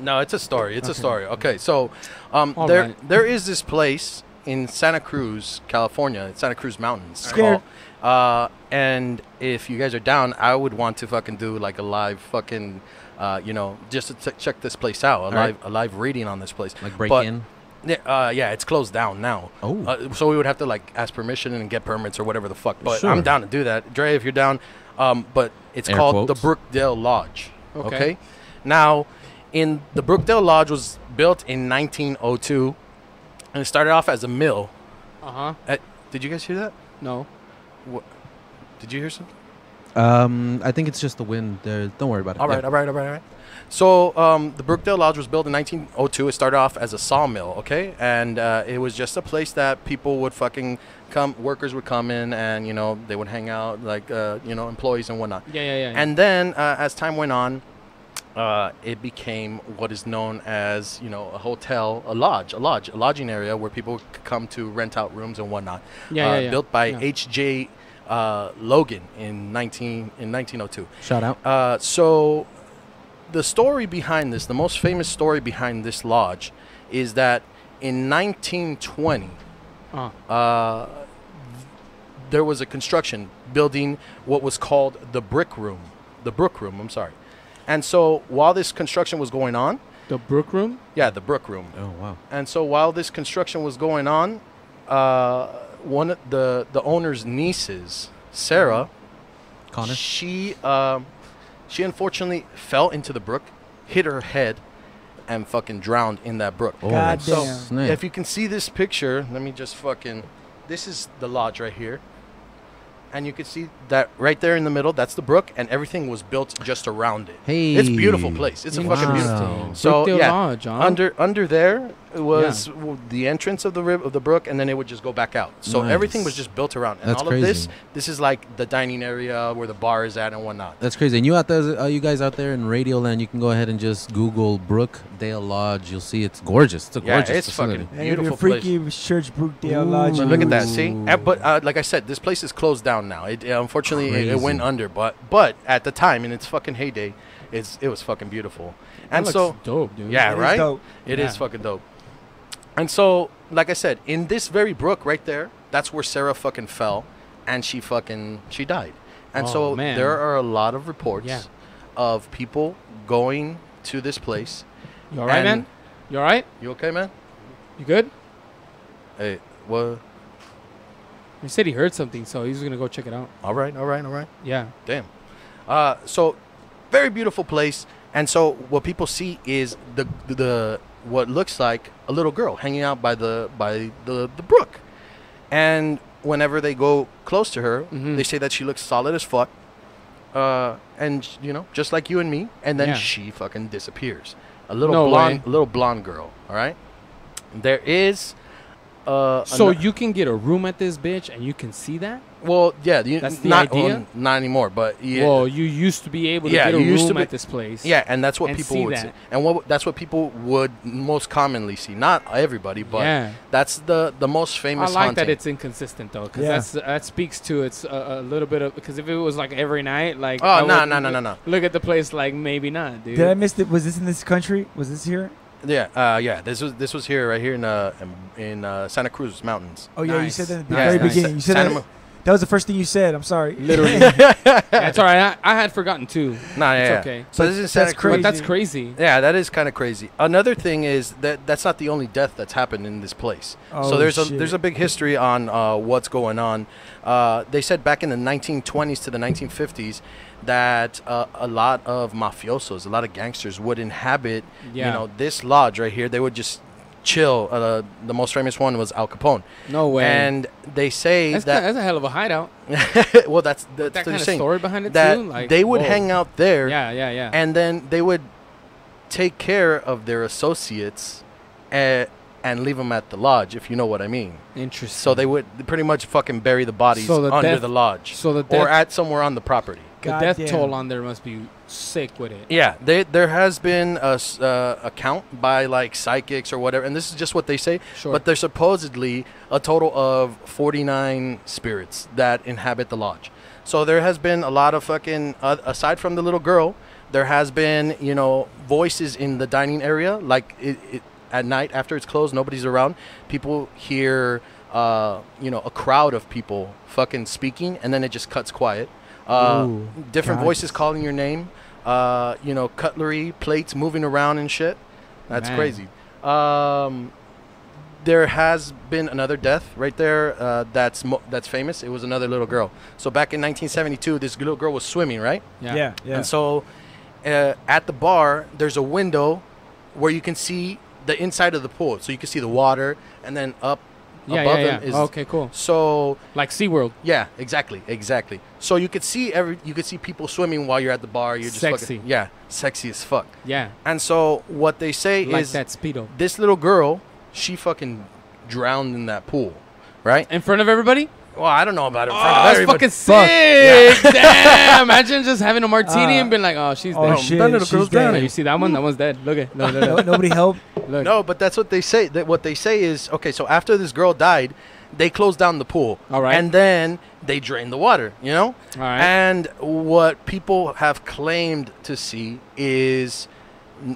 No, it's a story. It's a story. Okay, so right. there is this place in Santa Cruz, California. It's Santa Cruz Mountains. Scared. And if you guys are down, I would want to fucking do like a live fucking, just to check this place out. A live reading on this place. Like break in. Yeah, it's closed down now. Oh. So we would have to like ask permission and get permits or whatever the fuck. But Sure. I'm down to do that. Dre, if you're down. But it's Air called quotes. the Brookdale Lodge. Okay. Now, the Brookdale Lodge was built in 1902, and it started off as a mill. Did you guys hear that? No. What? Did you hear something? I think it's just the wind there. Don't worry about it. All right. So the Brookdale Lodge was built in 1902. It started off as a sawmill, okay? And it was just a place that people would fucking come, workers would come in and, they would hang out, like, employees and whatnot. Yeah. And then as time went on, it became what is known as, a hotel, a lodging area where people could come to rent out rooms and whatnot. Built by H.J. Logan in 1902. Shout out. So the story behind this, the most famous story behind this lodge, is that in 1920, there was a construction building what was called the Brook Room. I'm sorry. And so while this construction was going on, The Brook Room? yeah, the Brook Room. Oh wow. And so while this construction was going on, one of the owner's nieces, Sarah, Connor. she unfortunately fell into the brook, hit her head, and fucking drowned in that brook. Oh, God So damn. snap. if you can see this picture, let me just fucking. This is the lodge right here. And you can see that right there in the middle, that's the brook, and everything was built just around it. Hey. It's a beautiful place. It's a fucking beautiful. Wow. So Brookdale yeah, Lodge, huh? under there was the entrance of the brook, and then it would just go back out. So Nice. everything was just built around. And That's all of crazy. this is like the dining area where the bar is at and whatnot. That's crazy. And you out there, you guys out there in Radio Land, you can go ahead and just Google Brookdale Lodge. You'll see it's gorgeous. It's a Yeah, gorgeous it's facility. fucking And if beautiful you're place. freaky, search Brookdale Lodge. But look at that, see? Ooh. But like I said, this place is closed down now. Unfortunately, it went Crazy. under. But at the time, in its fucking heyday, it was fucking beautiful. That And looks so, dope, dude. yeah, It is right? dope. It is Yeah. fucking dope. And so, like I said, in this very brook right there, that's where Sarah fucking fell, and she died. And Oh, so man. there are a lot of reports Yeah. of people going to this place. You all right, And- man? You all right? You okay, man? You good? Hey, what? He said he heard something, so he's gonna go check it out. All right, all right, all right. Yeah. Damn. So very beautiful place. And so what people see is the what looks like a little girl hanging out by the brook. And whenever they go close to her, they say that she looks solid as fuck. And you know, just like you and me, and then Yeah. she fucking disappears. A little No blonde, way. a little blonde girl. All right. There is. So you can get a room at this bitch, and you can see that. Well, yeah, That's the not, idea? well, not anymore, but yeah. Well, you used to be able to get a you used to room be- at this place. Yeah, and that's what and people see would that. see, and that's what people would most commonly see. Not everybody, but Yeah. that's the most I famous. like haunting. that it's inconsistent though, because Yeah. that speaks to it's a little bit of, because if it was like every night, like Oh, I no, would no. look at the place like maybe not, dude. Did I miss it? Was this in this country? Was this here? Yeah. This was here, right here in Santa Cruz Mountains. Oh yeah, you Nice. said that at the Nice, very nice. beginning. You said Santa that. Mo- That was the first thing you said. I'm sorry. Literally. That's all right. I had forgotten too. Nah, It's yeah. okay. So this is Santa That's Cruz. But that's crazy. Yeah, that is kind of crazy. Another thing is that's not the only death that's happened in this place. Oh, So shit. there's a big history on what's going on. They said back in the 1920s to the 1950s that a lot of mafiosos, a lot of gangsters would inhabit, Yeah. this lodge right here. They would just chill. The most famous one was Al Capone. No way. And they say that's that a hell of a hideout. well, that's That what kind they're of saying. story behind it That too. Like they would whoa. hang out there. Yeah. And then they would take care of their associates and leave them at the lodge, if you know what I mean. Interesting. So they would pretty much fucking bury the bodies So the under death- the lodge. so the or death- at somewhere on the property. the God death damn. toll on there must be sick with it. Yeah, there has been a count by like psychics or whatever, and this is just what they say. Sure. But there's supposedly a total of 49 spirits that inhabit the lodge. So there has been a lot of fucking aside from the little girl, there has been voices in the dining area, like it at night after it's closed, nobody's around. People hear a crowd of people fucking speaking, and then it just cuts quiet. Ooh, Different God. voices calling your name. Cutlery, plates moving around and shit. That's Man. crazy. There has been another death right there that's famous. It was another little girl. So back in 1972, this little girl was swimming, right? Yeah. And so at the bar, there's a window where you can see the inside of the pool. So you can see the water, and then up above them is. Okay, cool. So Like SeaWorld. yeah, exactly. So you could see people swimming while you're at the bar. You're just Sexy. sexy as fuck. Yeah. And so what they say Like is that Speedo. this little girl, she fucking drowned in that pool, right? In front of everybody? Well, I don't know about it in front Oh, of that's everybody. fucking sick. Damn. Imagine just having a martini and being like, oh, she's Oh dead. shit, that little she's girl's dead. drowning. You see that one? That one's dead. Look at No, nobody helped. Look. No, but that's what they say. What they say is, okay, so after this girl died, they closed down the pool. All right. And then they drained the water, All right. And what people have claimed to see is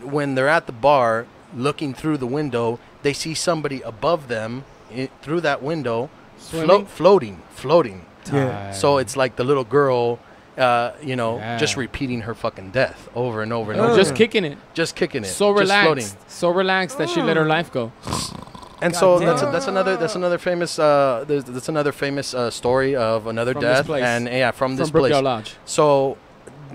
when they're at the bar looking through the window, they see somebody above them through that window Swimming? floating. Yeah. So it's like the little girl, Yeah. just repeating her fucking death over and over and Or over. just kicking it. Just kicking it. So just floating. relaxed. So relaxed that she let her life go. And God so damn. that's another famous that's another famous story of another From this death, place. and from this From place. Brookdale Lodge. So,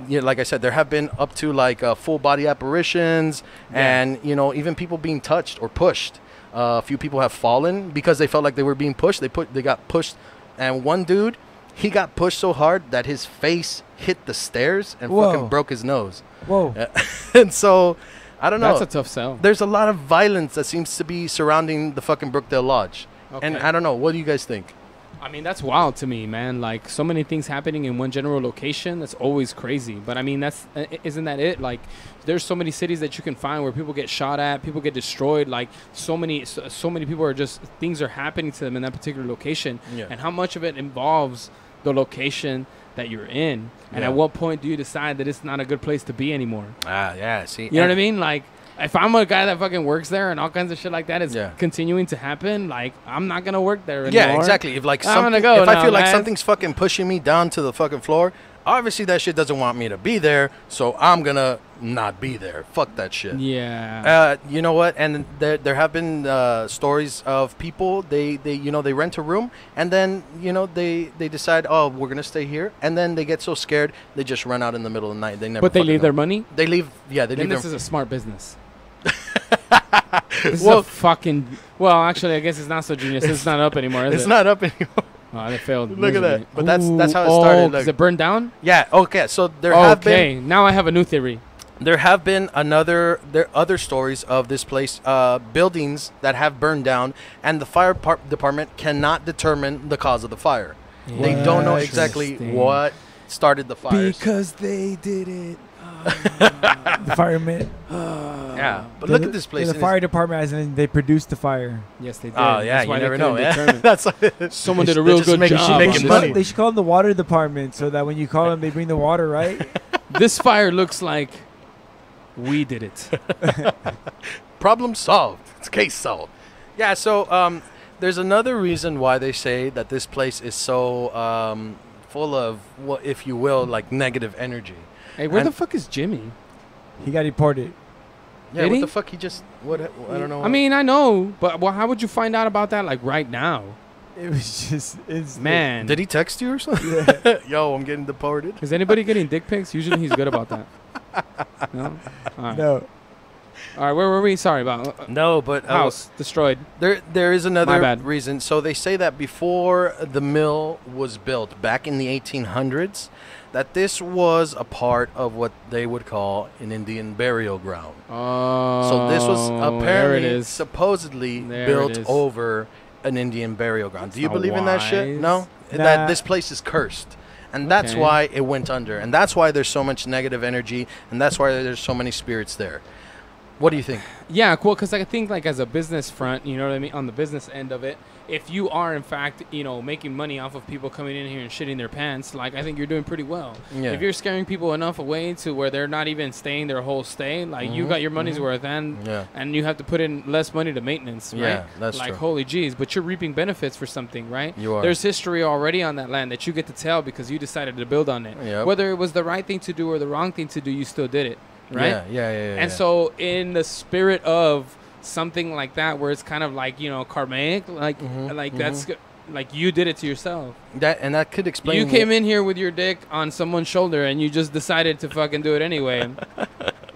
like I said, there have been up to like full body apparitions, and even people being touched or pushed. A few people have fallen because they felt like they were being pushed. They got pushed, and one dude, he got pushed so hard that his face hit the stairs and Whoa. fucking broke his nose. Whoa. And so, I don't know. That's a tough sell. There's a lot of violence that seems to be surrounding the fucking Brookdale Lodge. And Okay. I don't know. What do you guys think? I mean, that's wild to me, man. Like, so many things happening in one general location. That's always crazy. But I mean, isn't that it? Like, there's so many cities that you can find where people get shot at, people get destroyed. Like, so many people are just, things are happening to them in that particular location. Yeah. And how much of it involves the location that you're in? And Yeah. at what point do you decide that it's not a good place to be anymore? Yeah. See, You know what I mean? Like, if I'm a guy that fucking works there and all kinds of shit like that is Yeah. continuing to happen, like I'm not gonna work there anymore. Yeah, exactly. If like I'm something, gonna go if I now, feel like guys. something's fucking pushing me down to the fucking floor, obviously that shit doesn't want me to be there, so I'm gonna not be there. Fuck that shit. Yeah. You know what? And there have been stories of people they rent a room and then they decide, oh, we're gonna stay here, and then they get so scared they just run out in the middle of the night. They never. But they fucking leave know. their money. They leave. Yeah, they Then leave. this is a smart business. This Well- is a fucking. Well, actually, I guess it's not so genius. It's not up anymore. Is It's it? not up anymore. Oh, they failed. Look at that. miserably. But that's how it Ooh, started. Oh, Like- is it burned down? Yeah. Okay. So there have been. Okay, now I have a new theory. There have been there other stories of this place, buildings that have burned down, and the fire department cannot determine the cause of the fire. They don't know exactly Interesting. what started the fire. Because they did it. The firemen. Yeah, but look at this place. The and fire department, as in they produced the fire. Yes, they did. Oh yeah, That's why you they never know. couldn't Yeah. determine. That's Someone did a they're real just good making- job. on making this. money. They should call them the water department, so that when you call them, they bring the water, right? This fire looks like we did it. Problem solved. It's case solved. Yeah. So there's another reason why they say that this place is so full of what, if you will, like negative energy. Hey, where And- the fuck is Jimmy? He got deported. Yeah. Did What he? the fuck? He just what? I don't know. I mean, I know, but well, how would you find out about that like right now? It was just instant. Man. Did he text you or something? Yo, I'm getting deported. Is anybody getting dick pics? Usually he's good about that. No? All right. No. All right, where were we? Sorry about No, but house destroyed. There is My another bad. reason. So they say that before the mill was built back in the 1800s, that this was a part of what they would call an Indian burial ground. Oh. So this was there it apparently is. supposedly There it built is. over an Indian burial ground. Do you not believe in that shit? wise. No? Nah. That this place is cursed. And that's Okay. why it went under. And that's why there's so much negative energy. And that's why there's so many spirits there. What do you think? Yeah, cool. Because I think, like, as a business front, you know what I mean, on the business end of it, if you are in fact, making money off of people coming in here and shitting their pants, like, I think you're doing pretty well. Yeah. If you're scaring people enough away to where they're not even staying their whole stay, like, you got your money's worth, and you have to put in less money to maintenance, right? Yeah, that's like, true. holy jeez, but you're reaping benefits for something, right? You are. There's history already on that land that you get to tell because you decided to build on it. Yep. Whether it was the right thing to do or the wrong thing to do, you still did it, right? Yeah. And so, in the spirit of something like that, where it's kind of like karmic, that's like you did it to yourself. that could explain. You came in here with your dick on someone's shoulder, and you just decided to fucking do it anyway,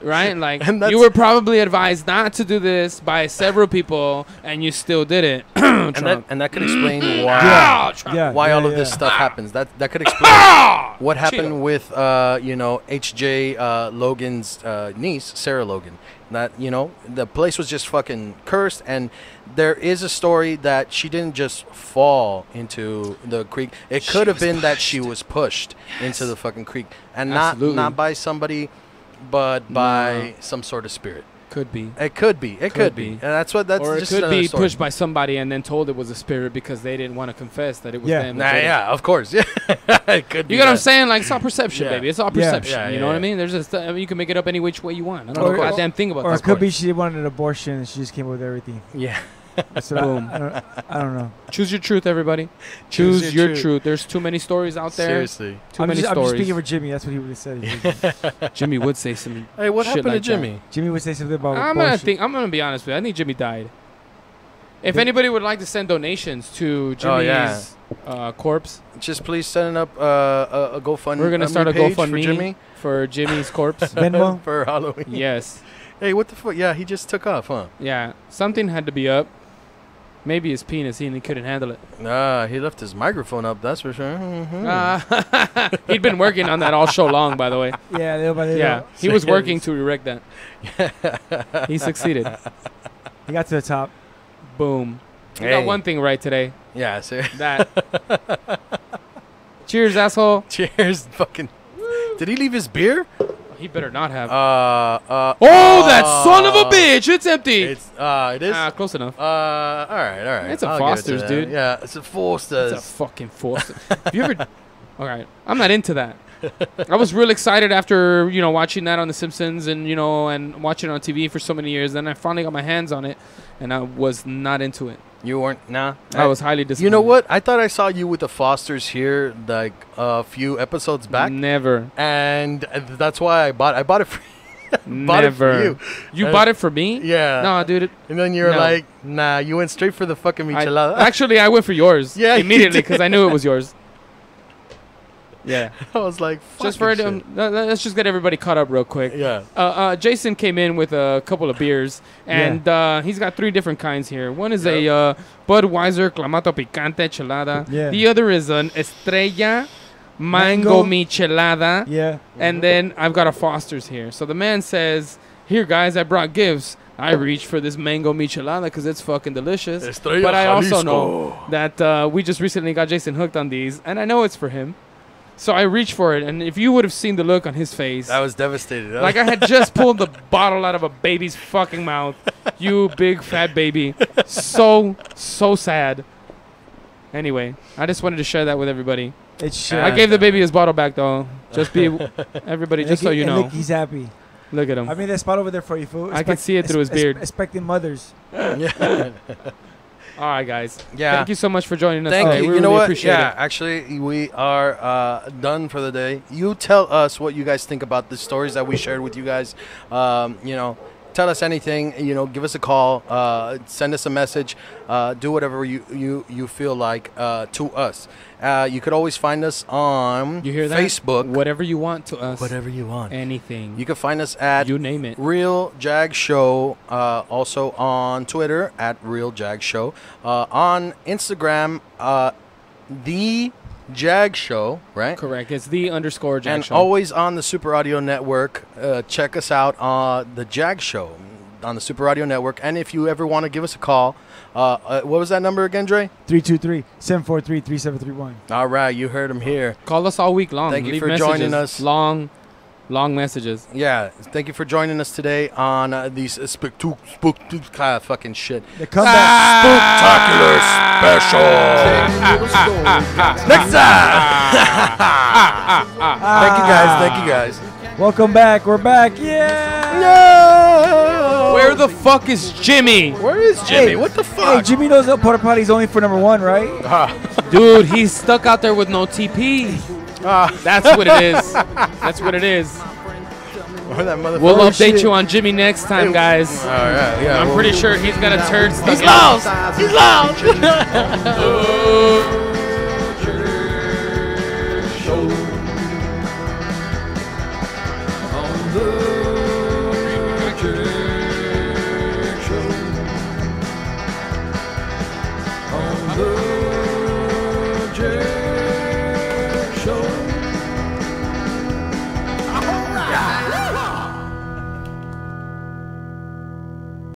right? Like And that's- you were probably advised not to do this by several people, and you still did it. and that could explain why Yeah. all of this stuff happens. That could explain what happened with H.J. Logan's niece, Sarah Logan. That the place was just fucking cursed, and there is a story that she didn't just fall into the creek. It could have been that she was pushed into the fucking creek, and Absolutely. not by somebody, but by some sort of spirit. Could be. It could be. It could be. And that's Or it just could another be story. pushed by somebody and then told it was a spirit because they didn't want to confess that it was Yeah. them. Nah, that did it. yeah, of course. Yeah, it could be. You get what I'm that. saying? Like, it's all perception, Yeah. baby. It's all Yeah. perception. Yeah, you know yeah, what I yeah. mean? There's just, you can make it up any which way you want. I don't Or- know a goddamn thing about Or this. it could be she wanted an abortion and she just came up with everything. Yeah. That's what Boom. I don't know. Choose your truth, everybody. Choose Choose your your truth. truth. There's too many stories out there. Seriously. Too I'm many just stories. speaking for Jimmy. That's what he would have said. Jimmy would say something. Hey, what Shit happened like to that. Jimmy? Jimmy would say something about I'm abortion. gonna be honest with you. I think Jimmy died. If anybody would like to send donations to Jimmy's corpse, Just please send up a GoFundMe. we're gonna start a page for GoFundMe Jimmy for Jimmy's corpse. Venmo. for Halloween. Yes. Hey, what the fuck? Yeah, he just took off, huh? Yeah. Something had to be up. Maybe his penis. He couldn't handle it. Nah, he left his microphone up. That's for sure. Mhm. He'd been working on that all show long, by the way. Yeah, little by little. Yeah, he was working to erect that. He succeeded. He got to the top. Boom. You Hey. got one thing right today. Yeah, sir. That. Cheers, asshole. Cheers, fucking. Did he leave his beer? He better not have. Oh, that son of a bitch! It's empty. It is. Close enough. All right. It's a I'll give it to Foster's, that. dude. Yeah, it's a Foster's. It's a fucking force. Have you ever? All right, I'm not into that. I was real excited after, watching that on The Simpsons and, and watching it on TV for so many years. Then I finally got my hands on it, and I was not into it. You weren't? Nah. I was highly disappointed. You know what? I thought I saw you with the Fosters here like a few episodes back. Never. And that's why I bought it for Never. you. You bought it for me? Yeah. No, dude. And then you were like, nah, you went straight for the fucking michelada. Actually, I went for yours. Yeah, immediately because I knew it was yours. Yeah. I was like, just for let's just get everybody caught up real quick. Yeah. Jason came in with a couple of beers, and he's got 3 different kinds here. One is a Budweiser Clamato Picante Chelada. Yeah. The other is an Estrella Mango Michelada. Yeah. And then I've got a Foster's here. So the man says, here, guys, I brought gifts. I reached for this mango michelada because it's fucking delicious. Estrella but I also Jalisco. know that we just recently got Jason hooked on these, and I know it's for him. So I reached for it, and if you would have seen the look on his face. I was devastated. Like I had just pulled the bottle out of a baby's fucking mouth. You big fat baby. So sad. Anyway, I just wanted to share that with everybody. I gave the baby his bottle back, though. Just be everybody, just so you know. Look, he's happy. Look at him. I mean, that spot over there for you, fool. I can see it through his beard. Expecting mothers. Yeah. All right, guys. Yeah. Thank you so much for joining us. Thank you. We You really know what? appreciate Yeah, it. actually, we are done for the day. You tell us what you guys think about the stories that we shared with you guys. Tell us anything. Give us a call. Send us a message. Do whatever you feel like to us. You could always find us on You hear that? Facebook. Whatever you want to us. Whatever you want. Anything. You can find us at You name it. Real Jag Show. Also on Twitter at Real Jag Show. On Instagram, The Jag Show, right? Correct. It's the _Jag And Show. always on the Super Audio Network. Check us out on the Jag Show on the Super Audio Network. And if you ever want to give us a call, what was that number again, Dre? 323-743-3731. All right, you heard him here. Call us all week long. Thank you Leave for messages. joining us. Long messages. Yeah, thank you for joining us today on these fucking shit. The comeback. Spectacular special. Next time. Thank you guys. Welcome back. We're back. Yeah. Where the fuck is Jimmy? Where is Jimmy? Hey, what the fuck? Hey, Jimmy knows that porta potty's only for number 1, right? Dude, he's stuck out there with no TP. That's what it is. That's what it is. That motherfucker. We'll update you on Jimmy next time, guys. All right, yeah. I'm pretty sure he's got a turd stuck He's in loud. He's loud. On the